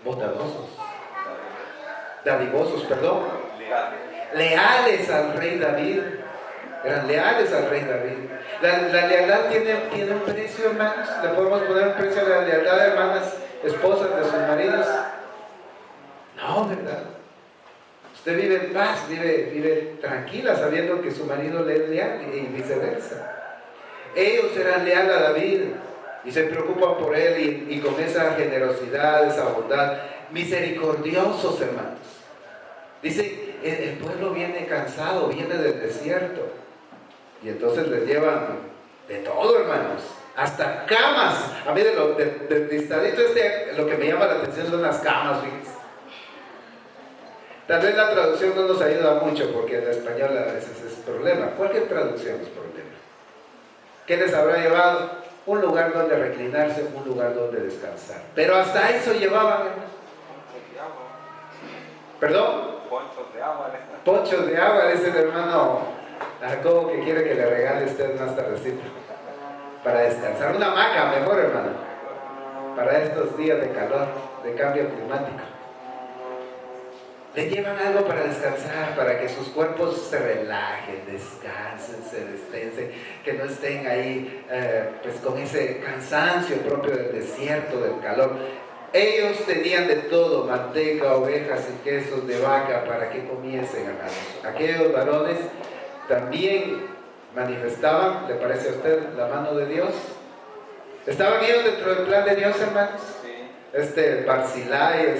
bondadosos, dadivosos, perdón, leales al rey David. Eran leales al rey David. La lealtad tiene un precio, hermanos. ¿Le podemos poner un precio a la lealtad, hermanas, esposas de sus maridos? No, ¿verdad? Usted vive en paz, vive tranquila, sabiendo que su marido le es leal y viceversa. Ellos eran leales a David y se preocupan por él y con esa generosidad, esa bondad, misericordiosos, hermanos. Dice, el pueblo viene cansado, viene del desierto. Y entonces les llevan de todo, hermanos, hasta camas. A mí del listadito lo que me llama la atención son las camas, fíjense. Tal vez la traducción no nos ayuda mucho porque en español a veces es problema. Cualquier traducción es problema. ¿Qué les habrá llevado? Un lugar donde reclinarse, un lugar donde descansar. Pero hasta eso llevaban, hermanos. ¿Perdón? Ponchos de agua. Ponchos de agua, dice el hermano Jacobo, que quiere que le regale usted más tardecito para descansar. Una hamaca, mejor, hermano. para estos días de calor, de cambio climático. Le llevan algo para descansar, para que sus cuerpos se relajen, descansen, se destensen, que no estén ahí pues con ese cansancio propio del desierto, del calor. Ellos tenían de todo, manteca, ovejas y quesos de vaca para que comiesen, hermanos. Aquellos varones también manifestaban, ¿le parece a usted, la mano de Dios? ¿Estaban ellos dentro del plan de Dios, hermanos? Sí. Barzilai,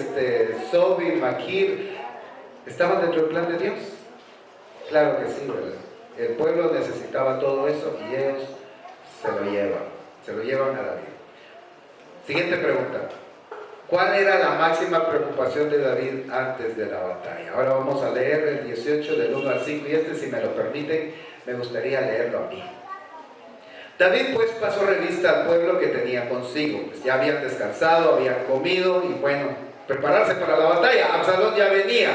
Sobi, Maquir, ¿estaban dentro del plan de Dios? Claro que sí, ¿verdad? El pueblo necesitaba todo eso y ellos se lo llevan a David. Siguiente pregunta. ¿Cuál era la máxima preocupación de David antes de la batalla? Ahora vamos a leer el 18 del 1 al 5 y si me lo permiten, me gustaría leerlo a mí. David pues pasó revista al pueblo que tenía consigo, pues ya habían descansado, habían comido y bueno, prepararse para la batalla. Absalón ya venía,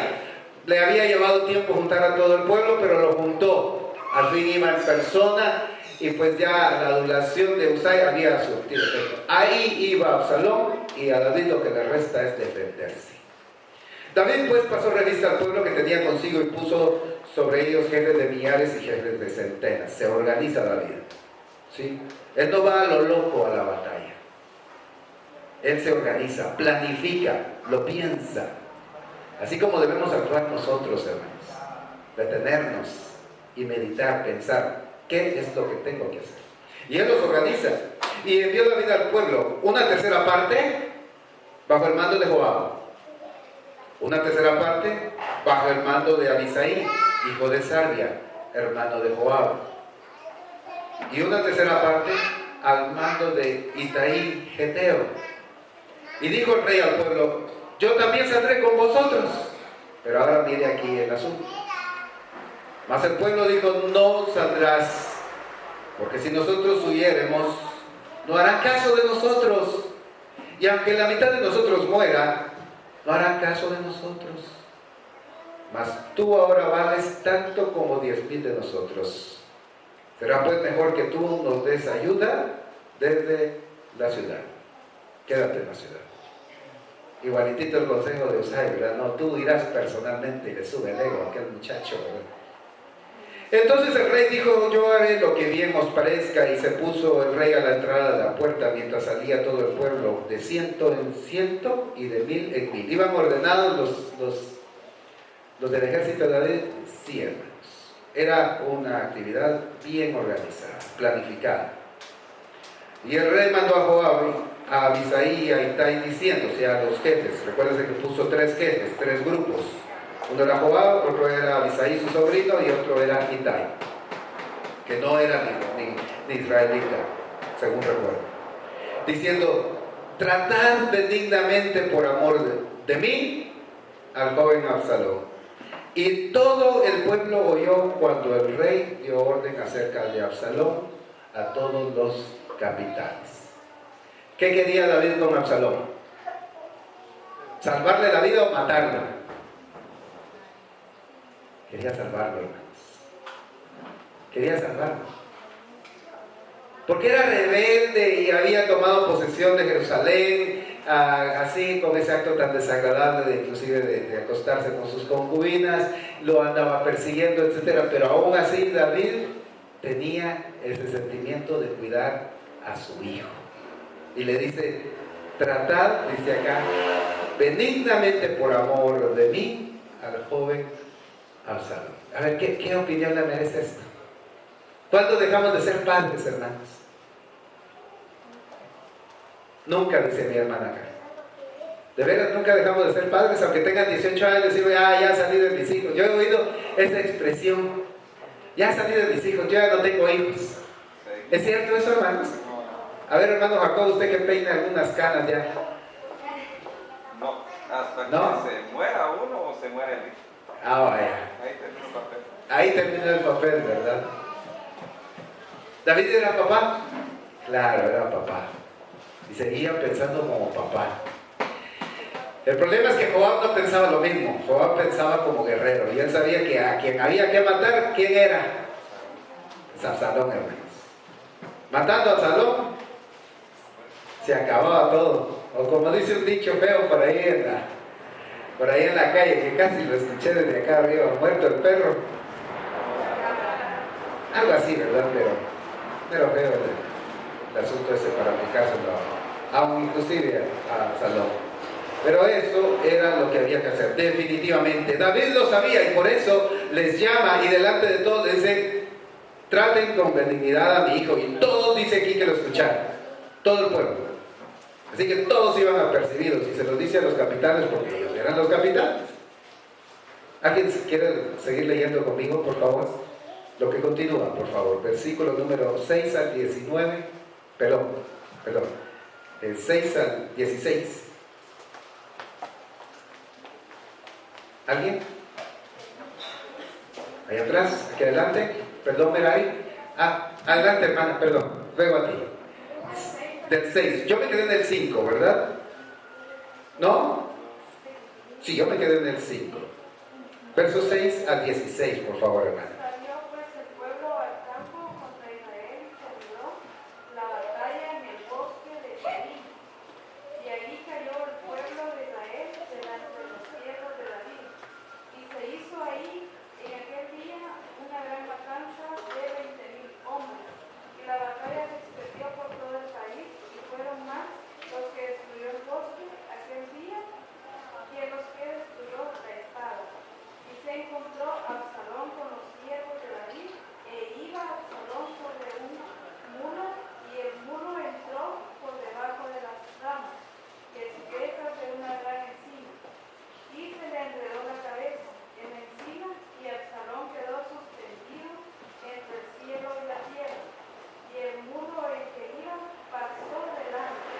le había llevado tiempo juntar a todo el pueblo, pero lo juntó. Al fin iba en persona y pues ya la adulación de Usai había surtido efecto. Ahí iba Absalón y a David lo que le resta es defenderse. David pues pasó revista al pueblo que tenía consigo y puso sobre ellos jefes de millares y jefes de centenas. Se organiza David, ¿sí? Él no va a lo loco a la batalla. Él se organiza, planifica, lo piensa. Así como debemos actuar nosotros, hermanos. Detenernos y meditar, pensar, ¿qué es lo que tengo que hacer? Y él los organiza. Y envió David al pueblo una tercera parte bajo el mando de Joab. Una tercera parte bajo el mando de Abisai, hijo de Sarvia, hermano de Joab. Y una tercera parte al mando de Itaí, Geteo. Y dijo el rey al pueblo: yo también saldré con vosotros. Pero ahora mire aquí el asunto. Mas el pueblo dijo: no saldrás, porque si nosotros huyéremos, no harán caso de nosotros. Y aunque la mitad de nosotros muera, no harán caso de nosotros. Mas tú ahora vales tanto como 10,000 de nosotros. Será pues mejor que tú nos des ayuda desde la ciudad. Quédate en la ciudad. Igualitito el consejo de Usai, ¿verdad? No, tú irás personalmente y le sube el ego a aquel muchacho, ¿verdad? Entonces el rey dijo: yo haré lo que bien os parezca. Y se puso el rey a la entrada de la puerta mientras salía todo el pueblo, de 100 en 100 y de 1000 en 1000. Iban ordenados los del ejército de David, 100 hermanos. Era una actividad bien organizada, planificada. Y el rey mandó a Joab, a Abisai y a Itai diciendo, o sea, a los jefes. Recuérdense que puso 3 jefes, 3 grupos. Uno era Joab, otro era Abisai su sobrino y otro era Itai, que no era ni israelita, según recuerdo. Diciendo: tratad benignamente por amor de mí al joven Absalón. Y todo el pueblo oyó cuando el rey dio orden acerca de Absalón a todos los capitanes. ¿Qué quería David con Absalón? ¿Salvarle la vida o matarlo? Quería salvarlo, hermanos. Quería salvarlo. Porque era rebelde y había tomado posesión de Jerusalén, así con ese acto tan desagradable inclusive de acostarse con sus concubinas, lo andaba persiguiendo, etc. Pero aún así David tenía ese sentimiento de cuidar a su hijo. Y le dice: tratad, dice acá, benignamente por amor de mí al joven Absalón. A ver, ¿qué opinión le merece esto? ¿Cuándo dejamos de ser padres, hermanos? Nunca, dice mi hermana acá. De veras, nunca dejamos de ser padres, aunque tengan 18 años, digo: ya salí de mis hijos. Yo he oído esa expresión: ya salí de mis hijos, yo ya no tengo hijos. ¿Es cierto eso, hermanos? A ver, hermano Jacob, usted que peina algunas canas ya. No, hasta que ¿No? se muera uno o se muere el hijo. Vaya. Ahí terminó el papel. Ahí terminó el papel, ¿verdad? ¿David era papá? Claro, era papá. Y seguía pensando como papá. El problema es que Joab no pensaba lo mismo. Joab pensaba como guerrero. Y él sabía que a quien había que matar, ¿quién era? Es Absalón, hermanos. Matando a Absalón, se acababa todo. O como dice un dicho feo por ahí en la calle, que casi lo escuché desde acá arriba, muerto el perro. Algo así, ¿verdad? Pero feo el asunto ese para aplicárselo aún inclusive a Salomón. Pero eso era lo que había que hacer, definitivamente. David lo sabía y por eso les llama y delante de todos les dice: traten con benignidad a mi hijo. Y todos dice aquí que lo escucharon, todo el pueblo. Así que todos iban apercibidos y se los dice a los capitanes porque ellos eran los capitanes. ¿Alguien quiere seguir leyendo conmigo, por favor? Lo que continúa, por favor. Versículo número 6 al 19. Perdón. El 6 al 16. ¿Alguien? Ahí atrás, aquí adelante. Perdón, Meray. Adelante, hermana, perdón. Luego a ti. Del 6. Yo me quedé en el 5, ¿verdad? ¿No? Sí, yo me quedé en el 5. Versos 6 al 16, por favor, hermana. Salió pues el pueblo al campo contra Israel y se libró la batalla en el bosque de Seir. Y allí cayó el pueblo de Israel delante de los siervos de David. Y se hizo ahí en aquel día una gran matanza de 20,000 hombres. Y la batalla se extendió por todo el país y fueron más los que destruyó el bosque aquel día que los que destruyó la espada. Y se encontró Absalón con los siervos de David, e iba Absalón sobre un mulo, y el mulo entró por debajo de las ramas, espesas de una gran encina, y se le enredó la cabeza en la encina, y Absalón quedó suspendido entre el cielo y la tierra, y el mulo en que iba pasó delante.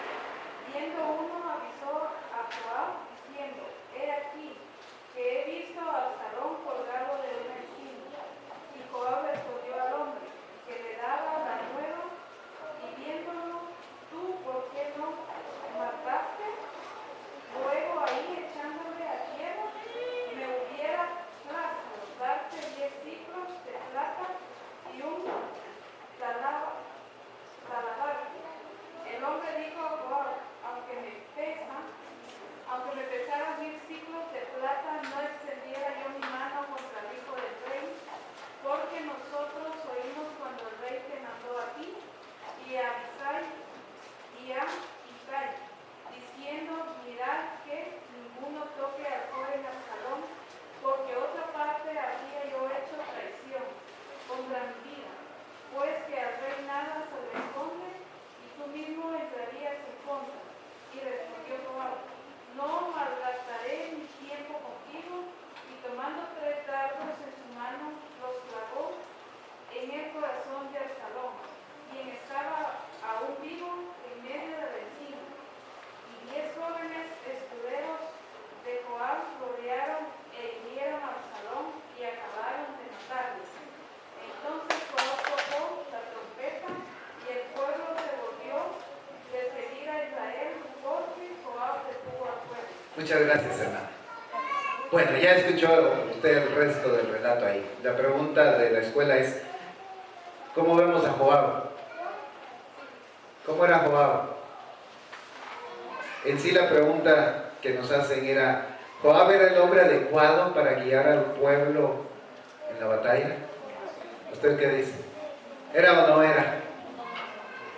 Viendo uno avisó a Joab diciendo: he aquí, que he visto a Absalón colgado de una encina. Y Joab respondió al hombre que le daba la nueva, y viéndolo, tú, ¿por qué no mataste? Luego ahí echándole a tierra, me hubiera plazo darte 10 ciclos de plata y un talabar. El hombre dijo a Joab: aunque me pesaran 1000 ciclos de plata, no extendiera yo mi mano contra el hijo del rey, porque nosotros oímos cuando el rey te mandó a ti y a Abisai y a Itai, diciendo: mirad que ninguno toque al joven Absalón, porque otra parte había yo hecho traición contra mi vida, pues que al rey nada se le esconde, y tú mismo entrarías en contra. Y respondió Joab: no malgastaré mi tiempo contigo. Y tomando 3 dardos en su mano, los clavó en el corazón de Absalón, quien estaba aún vivo en medio de la encina. Y 10 jóvenes escuderos de Joab rodearon e hirieron a Absalón y acabaron de matarlo. Entonces Joab tocó la trompeta y el pueblo se volvió de seguir a Israel, porque Joab detuvo al pueblo. Muchas gracias, hermana. Bueno, ya escuchó usted el resto del relato ahí. La pregunta de la escuela es: ¿cómo vemos a Joab? ¿Cómo era Joab? En sí la pregunta que nos hacen era: ¿Joab era el hombre adecuado para guiar al pueblo en la batalla? ¿Usted qué dice? ¿Era o no era?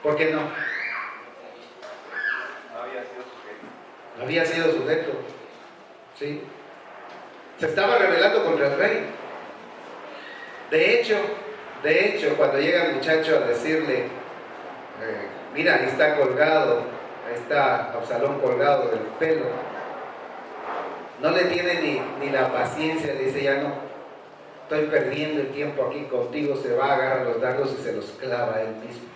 ¿Por qué no? No había sido sujeto. ¿Sí? Se estaba rebelando contra el rey. De hecho, cuando llega el muchacho a decirle: mira, ahí está colgado, ahí está Absalón colgado del pelo, no le tiene ni la paciencia, le dice: ya no, estoy perdiendo el tiempo aquí contigo. Se va, agarra los dardos y se los clava él mismo.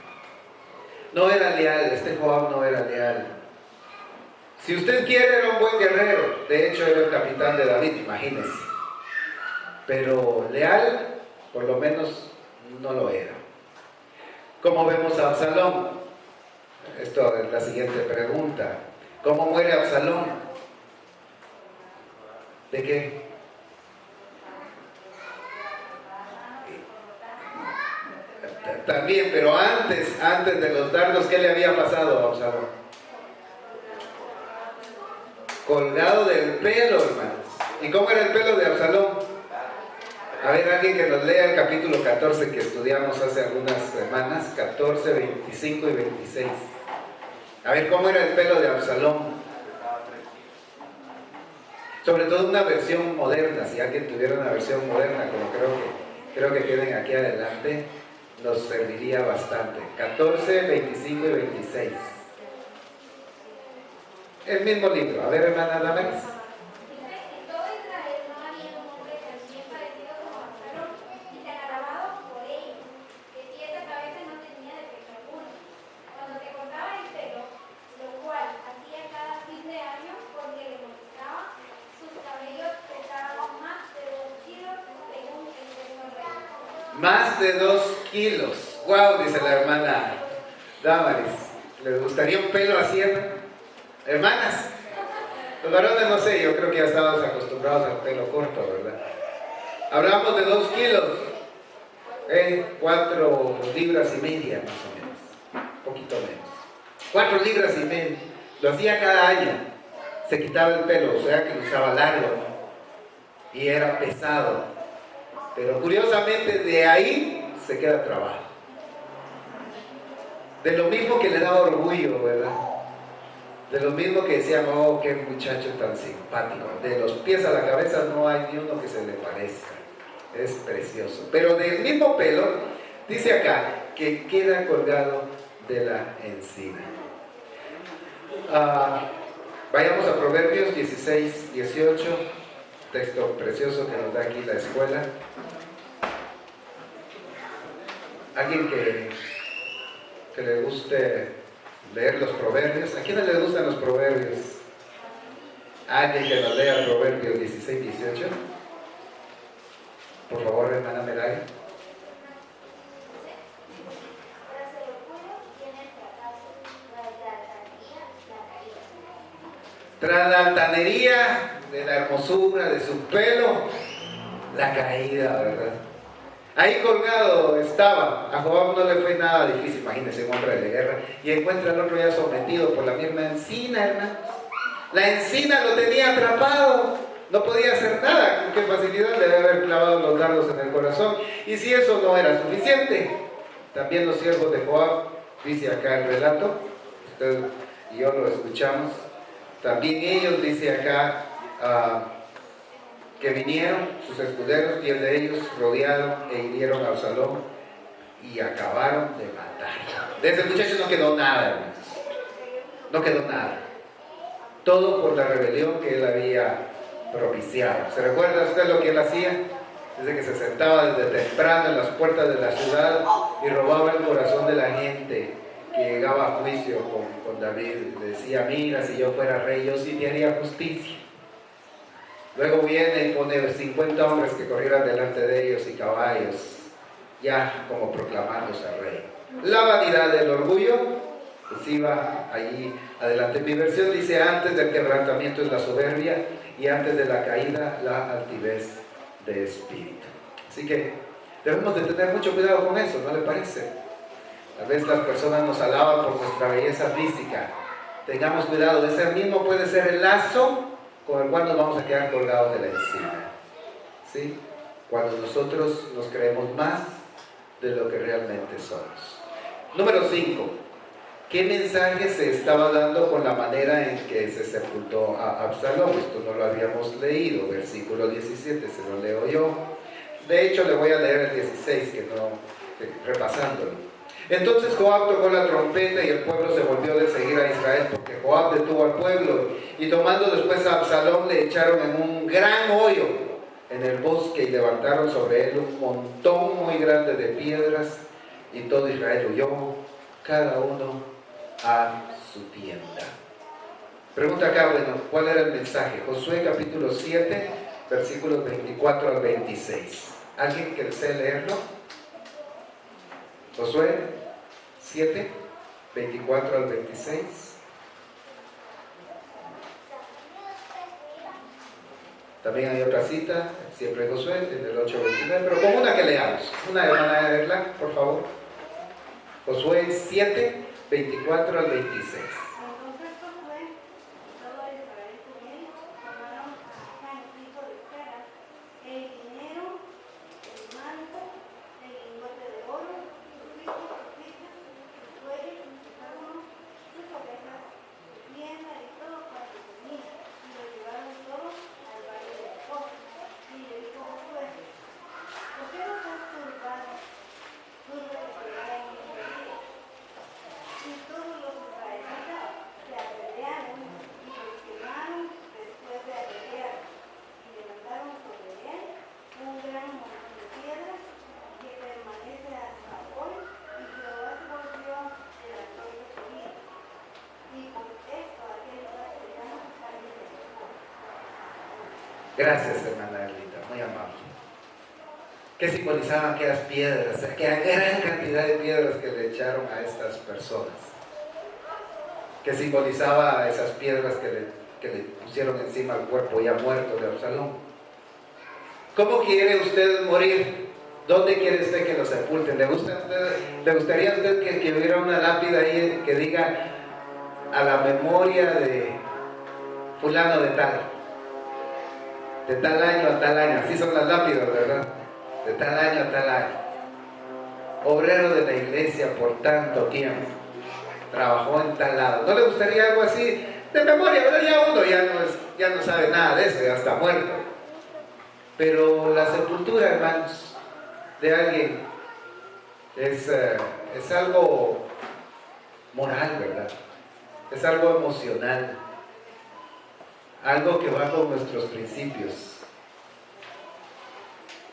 No era leal, Joab no era leal. Si usted quiere, era un buen guerrero. De hecho, era el capitán de David, imagínese. Pero leal, por lo menos, no lo era. ¿Cómo vemos a Absalón? Esto es la siguiente pregunta. ¿Cómo muere Absalón? ¿De qué? También, pero antes de los dardos, ¿qué le había pasado a Absalón? colgado del pelo, hermanos. ¿Y cómo era el pelo de Absalón? A ver, alguien que nos lea el capítulo 14 que estudiamos hace algunas semanas, 14, 25 y 26. A ver, ¿cómo era el pelo de Absalón? Sobre todo una versión moderna, si alguien tuviera una versión moderna, como creo que tienen aquí adelante, nos serviría bastante. 14, 25 y 26. El mismo libro. A ver, hermana Damaris. Más de 2 kilos. Wow, dice la hermana Damaris. ¿Les gustaría un pelo así, hermanas? Los varones no sé, yo creo que ya estamos acostumbrados al pelo corto, ¿verdad? Hablamos de 2 kilos. 4 libras y media más o menos. Un poquito menos. 4 libras y media. Lo hacía cada año. Se quitaba el pelo, o sea que lo usaba largo, ¿no? Y era pesado. Pero curiosamente de ahí se queda trabajo. De lo mismo que le daba orgullo, ¿verdad? De lo mismo que decían, oh, qué muchacho tan simpático. De los pies a la cabeza no hay ni uno que se le parezca. Es precioso. Pero del mismo pelo, dice acá, que queda colgado de la encina. Vayamos a Proverbios 16, 18. Texto precioso que nos da aquí la escuela. Alguien que le guste leer los proverbios. ¿A quiénes les gustan los proverbios? Alguien que nos lea Proverbios 16, 18. Por favor, hermana Melay. Tras la altanería de la hermosura de su pelo, la caída, ¿verdad? Ahí colgado estaba. A Joab no le fue nada difícil, imagínense, un hombre de guerra, y encuentra al otro ya sometido por la misma encina, hermanos. La encina lo tenía atrapado, no podía hacer nada. Con qué facilidad le debe haber clavado los dardos en el corazón. Y si eso no era suficiente, también los siervos de Joab, dice acá el relato, usted y yo lo escuchamos, también ellos, dice acá, que vinieron sus escuderos, 10 de ellos rodearon e hirieron a Absalón y acabaron de matar. De ese muchacho no quedó nada, hermanos. No quedó nada. Todo por la rebelión que él había propiciado. ¿Se recuerda usted lo que él hacía? Desde que se sentaba desde temprano en las puertas de la ciudad y robaba el corazón de la gente que llegaba a juicio con David. Le decía, mira, si yo fuera rey, yo sí te haría justicia. Luego viene y pone 50 hombres que corrieran delante de ellos y caballos, ya como proclamándose rey. La vanidad del orgullo, pues iba allí adelante. Mi versión dice, antes del quebrantamiento es la soberbia y antes de la caída la altivez de espíritu. Así que debemos de tener mucho cuidado con eso, ¿no le parece? A veces las personas nos alaban por nuestra belleza física. Tengamos cuidado, ese mismo puede ser el lazo con el cual nos vamos a quedar colgados de la encina, ¿sí? Cuando nosotros nos creemos más de lo que realmente somos. Número 5. ¿Qué mensaje se estaba dando con la manera en que se sepultó a Absalón? Esto no lo habíamos leído, versículo 17, se lo leo yo. De hecho, le voy a leer el 16, repasándolo. Entonces Joab tocó la trompeta y el pueblo se volvió de seguir a Israel, porque Joab detuvo al pueblo, y tomando después a Absalón le echaron en un gran hoyo en el bosque y levantaron sobre él un montón muy grande de piedras, y todo Israel huyó, cada uno a su tienda. Pregunta acá, bueno, ¿cuál era el mensaje? Josué capítulo 7, versículos 24 al 26. ¿Alguien que desee leerlo? Josué 7, 24 al 26. También hay otra cita, siempre Josué, en el 8, 29, pero con una que leamos. Una hermana de Erla, por favor. Josué 7, 24 al 26. Entonces Josué, todo Israel con él, Gracias, hermana Erlita, muy amable. ¿Qué simbolizaban aquellas piedras? Aquella gran cantidad de piedras que le echaron a estas personas. ¿Qué simbolizaba esas piedras que le pusieron encima al cuerpo ya muerto de Absalón? ¿Cómo quiere usted morir? ¿Dónde quiere usted que lo sepulten? ¿Le gustaría a usted que hubiera una lápida ahí que diga a la memoria de fulano de tal año a tal año? Así son las lápidas, ¿verdad? De tal año a tal año. Obrero de la iglesia por tanto tiempo. Trabajó en tal lado. ¿No le gustaría algo así de memoria? ¿Verdad? Ya uno ya no sabe nada de eso, ya está muerto. Pero la sepultura, hermanos, de alguien es algo moral, ¿verdad? Es algo emocional, algo que va con nuestros principios.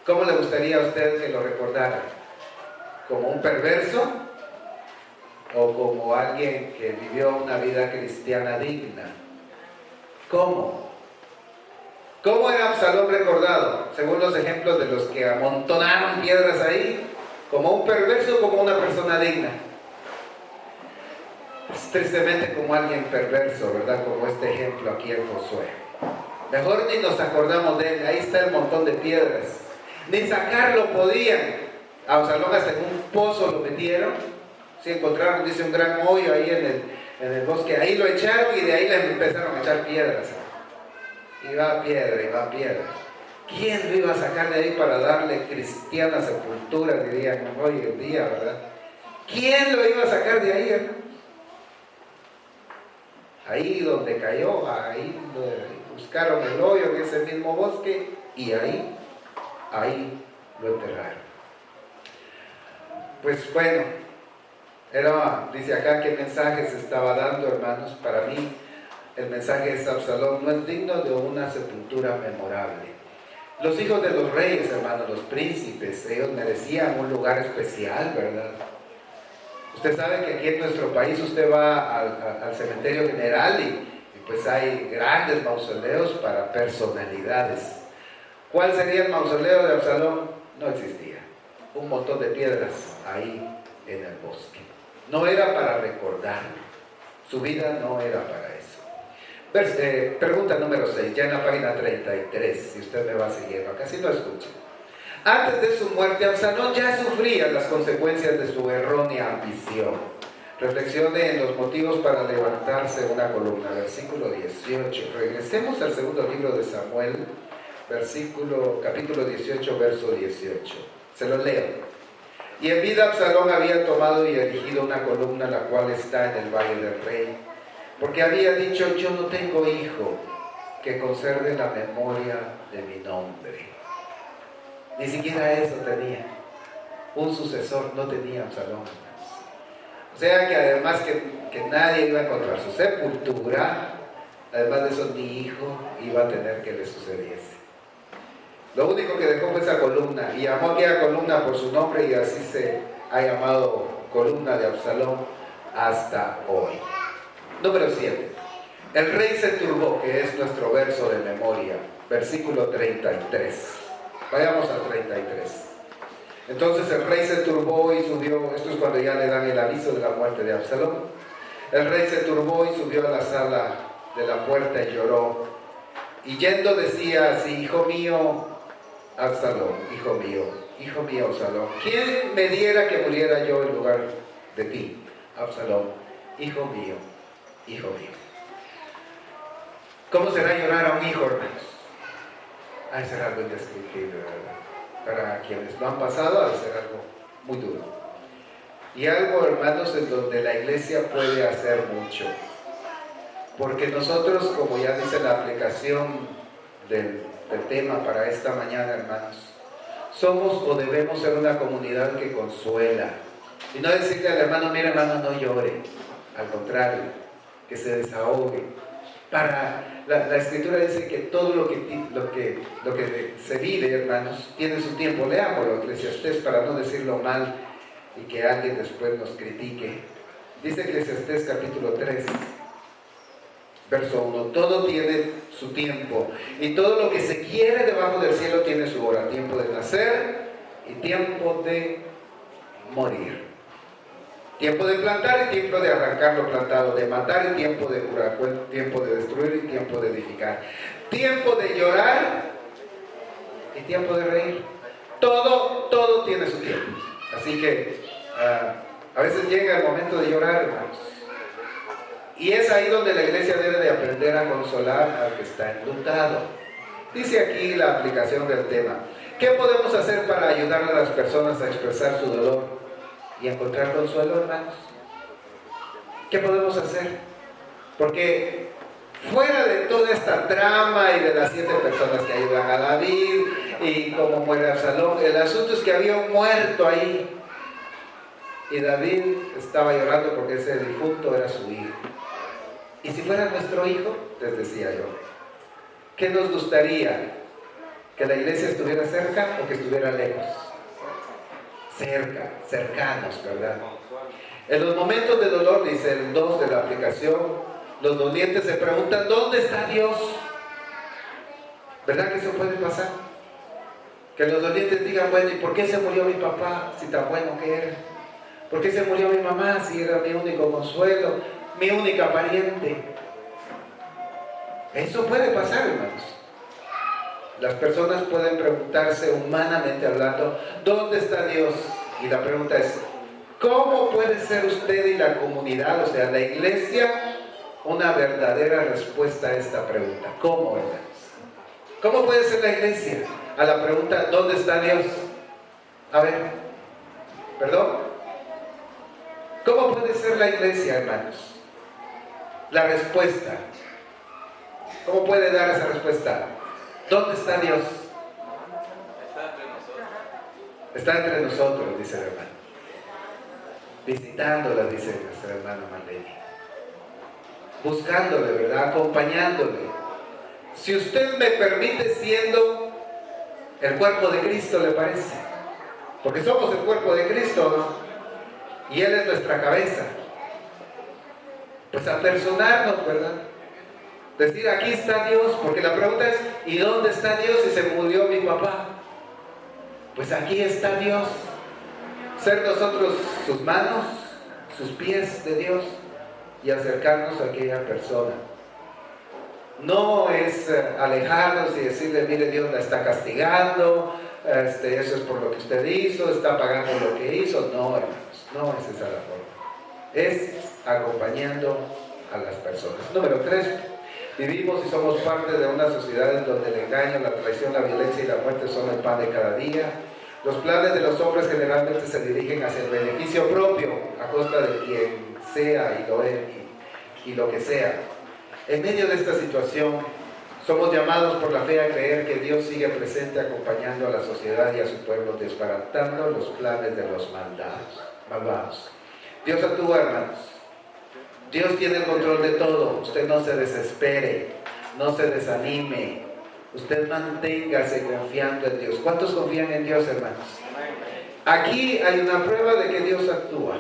¿Cómo le gustaría a usted que lo recordara? ¿Como un perverso o como alguien que vivió una vida cristiana digna? ¿Cómo? ¿Cómo era Absalón recordado? Según los ejemplos de los que amontonaron piedras ahí, ¿como un perverso o como una persona digna? Es tristemente como alguien perverso, ¿verdad? Como este ejemplo aquí en Josué. Mejor ni nos acordamos de él, ahí está el montón de piedras. Ni sacarlo podían. A Absalón hasta en un pozo lo metieron. Si encontraron, dice, un gran hoyo ahí en el bosque, ahí lo echaron y de ahí le empezaron a echar piedras. Y va piedra, y va piedra. ¿Quién lo iba a sacar de ahí para darle cristiana sepultura, dirían hoy en día, verdad? ¿Quién lo iba a sacar de ahí, hermano? Ahí donde cayó, ahí buscaron el hoyo en ese mismo bosque y ahí lo enterraron. Pues bueno, dice acá qué mensaje se estaba dando, hermanos. Para mí el mensaje es: Absalón no es digno de una sepultura memorable. Los hijos de los reyes, hermanos, los príncipes, ellos merecían un lugar especial, ¿verdad? Usted sabe que aquí en nuestro país usted va al cementerio general y pues hay grandes mausoleos para personalidades. ¿Cuál sería el mausoleo de Absalón? No existía. Un montón de piedras ahí en el bosque. No era para recordarlo. Su vida no era para eso. Pregunta número 6, ya en la página 33, si usted me va siguiendo, acá sí lo escucha. Antes de su muerte, Absalón ya sufría las consecuencias de su errónea ambición. Reflexione en los motivos para levantarse una columna. Versículo 18. Regresemos al segundo libro de Samuel, capítulo 18, verso 18. Se lo leo. Y en vida Absalón había tomado y erigido una columna, la cual está en el valle del rey, porque había dicho: yo no tengo hijo que conserve la memoria de mi nombre. Ni siquiera eso tenía. Un sucesor no tenía Absalón. O sea que además que nadie iba a encontrar su sepultura, además de eso ni hijo iba a tener que le sucediese. Lo único que dejó fue esa columna, y llamó aquella columna por su nombre, y así se ha llamado columna de Absalón hasta hoy. Número 7. El rey se turbó, que es nuestro verso de memoria, versículo 33. Vayamos al 33. Entonces el rey se turbó y subió, esto es cuando ya le dan el aviso de la muerte de Absalón. El rey se turbó y subió a la sala de la puerta y lloró. Y yendo decía así: hijo mío Absalón, hijo mío Absalón, ¿quién me diera que muriera yo en lugar de ti? Absalón, hijo mío, hijo mío. ¿Cómo será llorar a un hijo, hermanos? Ha de ser algo indescriptible, ¿verdad? Para quienes lo han pasado, ha de ser algo muy duro. Y algo, hermanos, en donde la iglesia puede hacer mucho. Porque nosotros, como ya dice la aplicación del tema para esta mañana, hermanos, somos o debemos ser una comunidad que consuela. Y no decirle al hermano: mira, hermano, no llore. Al contrario, que se desahogue. La Escritura dice que todo lo que se vive, hermanos, tiene su tiempo. Leámoslo, Eclesiastés, para no decirlo mal y que alguien después nos critique. Dice Eclesiastés capítulo 3. Verso 1, todo tiene su tiempo y todo lo que se quiere debajo del cielo tiene su hora, tiempo de nacer y tiempo de morir, tiempo de plantar y tiempo de arrancar lo plantado, de matar y tiempo de curar, tiempo de destruir y tiempo de edificar, tiempo de llorar y tiempo de reír. Todo tiene su tiempo. Así que a veces llega el momento de llorar, hermanos. Y es ahí donde la iglesia debe de aprender a consolar al que está enlutado. Dice aquí la aplicación del tema. ¿Qué podemos hacer para ayudar a las personas a expresar su dolor y encontrar consuelo, hermanos? ¿Qué podemos hacer? Porque fuera de toda esta trama y de las 7 personas que ayudan a David y cómo muere Absalón, el asunto es que había un muerto ahí. Y David estaba llorando porque ese difunto era su hijo. Y si fuera nuestro hijo, les decía yo, ¿qué nos gustaría? ¿Que la iglesia estuviera cerca o que estuviera lejos? Cerca, cercanos, ¿verdad? En los momentos de dolor, dice el 2 de la aplicación, los dolientes se preguntan, ¿dónde está Dios? ¿Verdad que eso puede pasar? Que los dolientes digan, bueno, ¿y por qué se murió mi papá si tan bueno que era? ¿Por qué se murió mi mamá si era mi único consuelo, mi única pariente? Eso puede pasar, hermanos. Las personas pueden preguntarse humanamente hablando, ¿dónde está Dios? Y la pregunta es, ¿cómo puede ser usted y la comunidad, o sea, la iglesia, una verdadera respuesta a esta pregunta? ¿Cómo, hermanos? ¿Cómo puede ser la iglesia a la pregunta, ¿dónde está Dios? A ver, ¿perdón? ¿Cómo puede ser la iglesia, hermanos? La respuesta. ¿Cómo puede dar esa respuesta? ¿Dónde está Dios? Está entre nosotros. Está entre nosotros, dice el hermano. Visitándola, dice nuestra hermana Marlene. Buscándole, ¿verdad? Acompañándole. Si usted me permite, siendo el cuerpo de Cristo, ¿le parece? Porque somos el cuerpo de Cristo, ¿no? Y Él es nuestra cabeza. Pues apersonarnos, ¿verdad? Decir, aquí está Dios, porque la pregunta es, ¿y dónde está Dios si se murió mi papá? Pues aquí está Dios. Ser nosotros sus manos, sus pies de Dios y acercarnos a aquella persona. No es alejarnos y decirle, mire, Dios la está castigando, eso es por lo que usted hizo, está pagando lo que hizo. No, hermanos, no es esa la forma. Es acompañando a las personas. Número 3, vivimos y somos parte de una sociedad en donde el engaño, la traición, la violencia y la muerte son el pan de cada día. Los planes de los hombres generalmente se dirigen hacia el beneficio propio, a costa de quien sea y lo que sea. En medio de esta situación, somos llamados por la fe a creer que Dios sigue presente acompañando a la sociedad y a su pueblo, desbaratando los planes de los malvados. Dios actúa, hermanos. Dios tiene el control de todo. Usted no se desespere, no se desanime. Usted manténgase confiando en Dios. ¿Cuántos confían en Dios, hermanos? Aquí hay una prueba de que Dios actúa.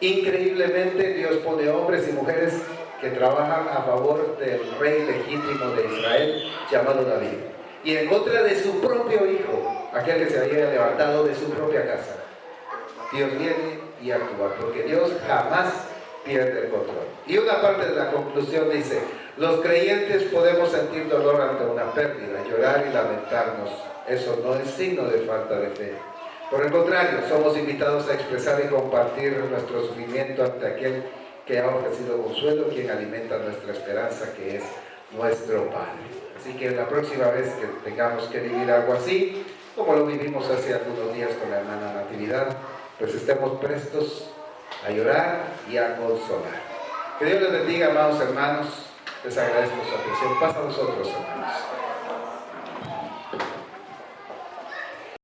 Increíblemente, Dios pone hombres y mujeres que trabajan a favor del rey legítimo de Israel, llamado David, y en contra de su propio hijo, aquel que se había levantado de su propia casa. Dios viene y actúa, porque Dios jamás pierde el control. Y una parte de la conclusión dice, los creyentes podemos sentir dolor ante una pérdida, llorar y lamentarnos. Eso no es signo de falta de fe. Por el contrario, somos invitados a expresar y compartir nuestro sufrimiento ante aquel que ha ofrecido consuelo, quien alimenta nuestra esperanza, que es nuestro Padre. Así que la próxima vez que tengamos que vivir algo así, como lo vivimos hace algunos días con la hermana Natividad, pues estemos prestos a llorar y a consolar. Que Dios les bendiga, amados hermanos. Les agradezco su atención. Pasa a nosotros, hermanos.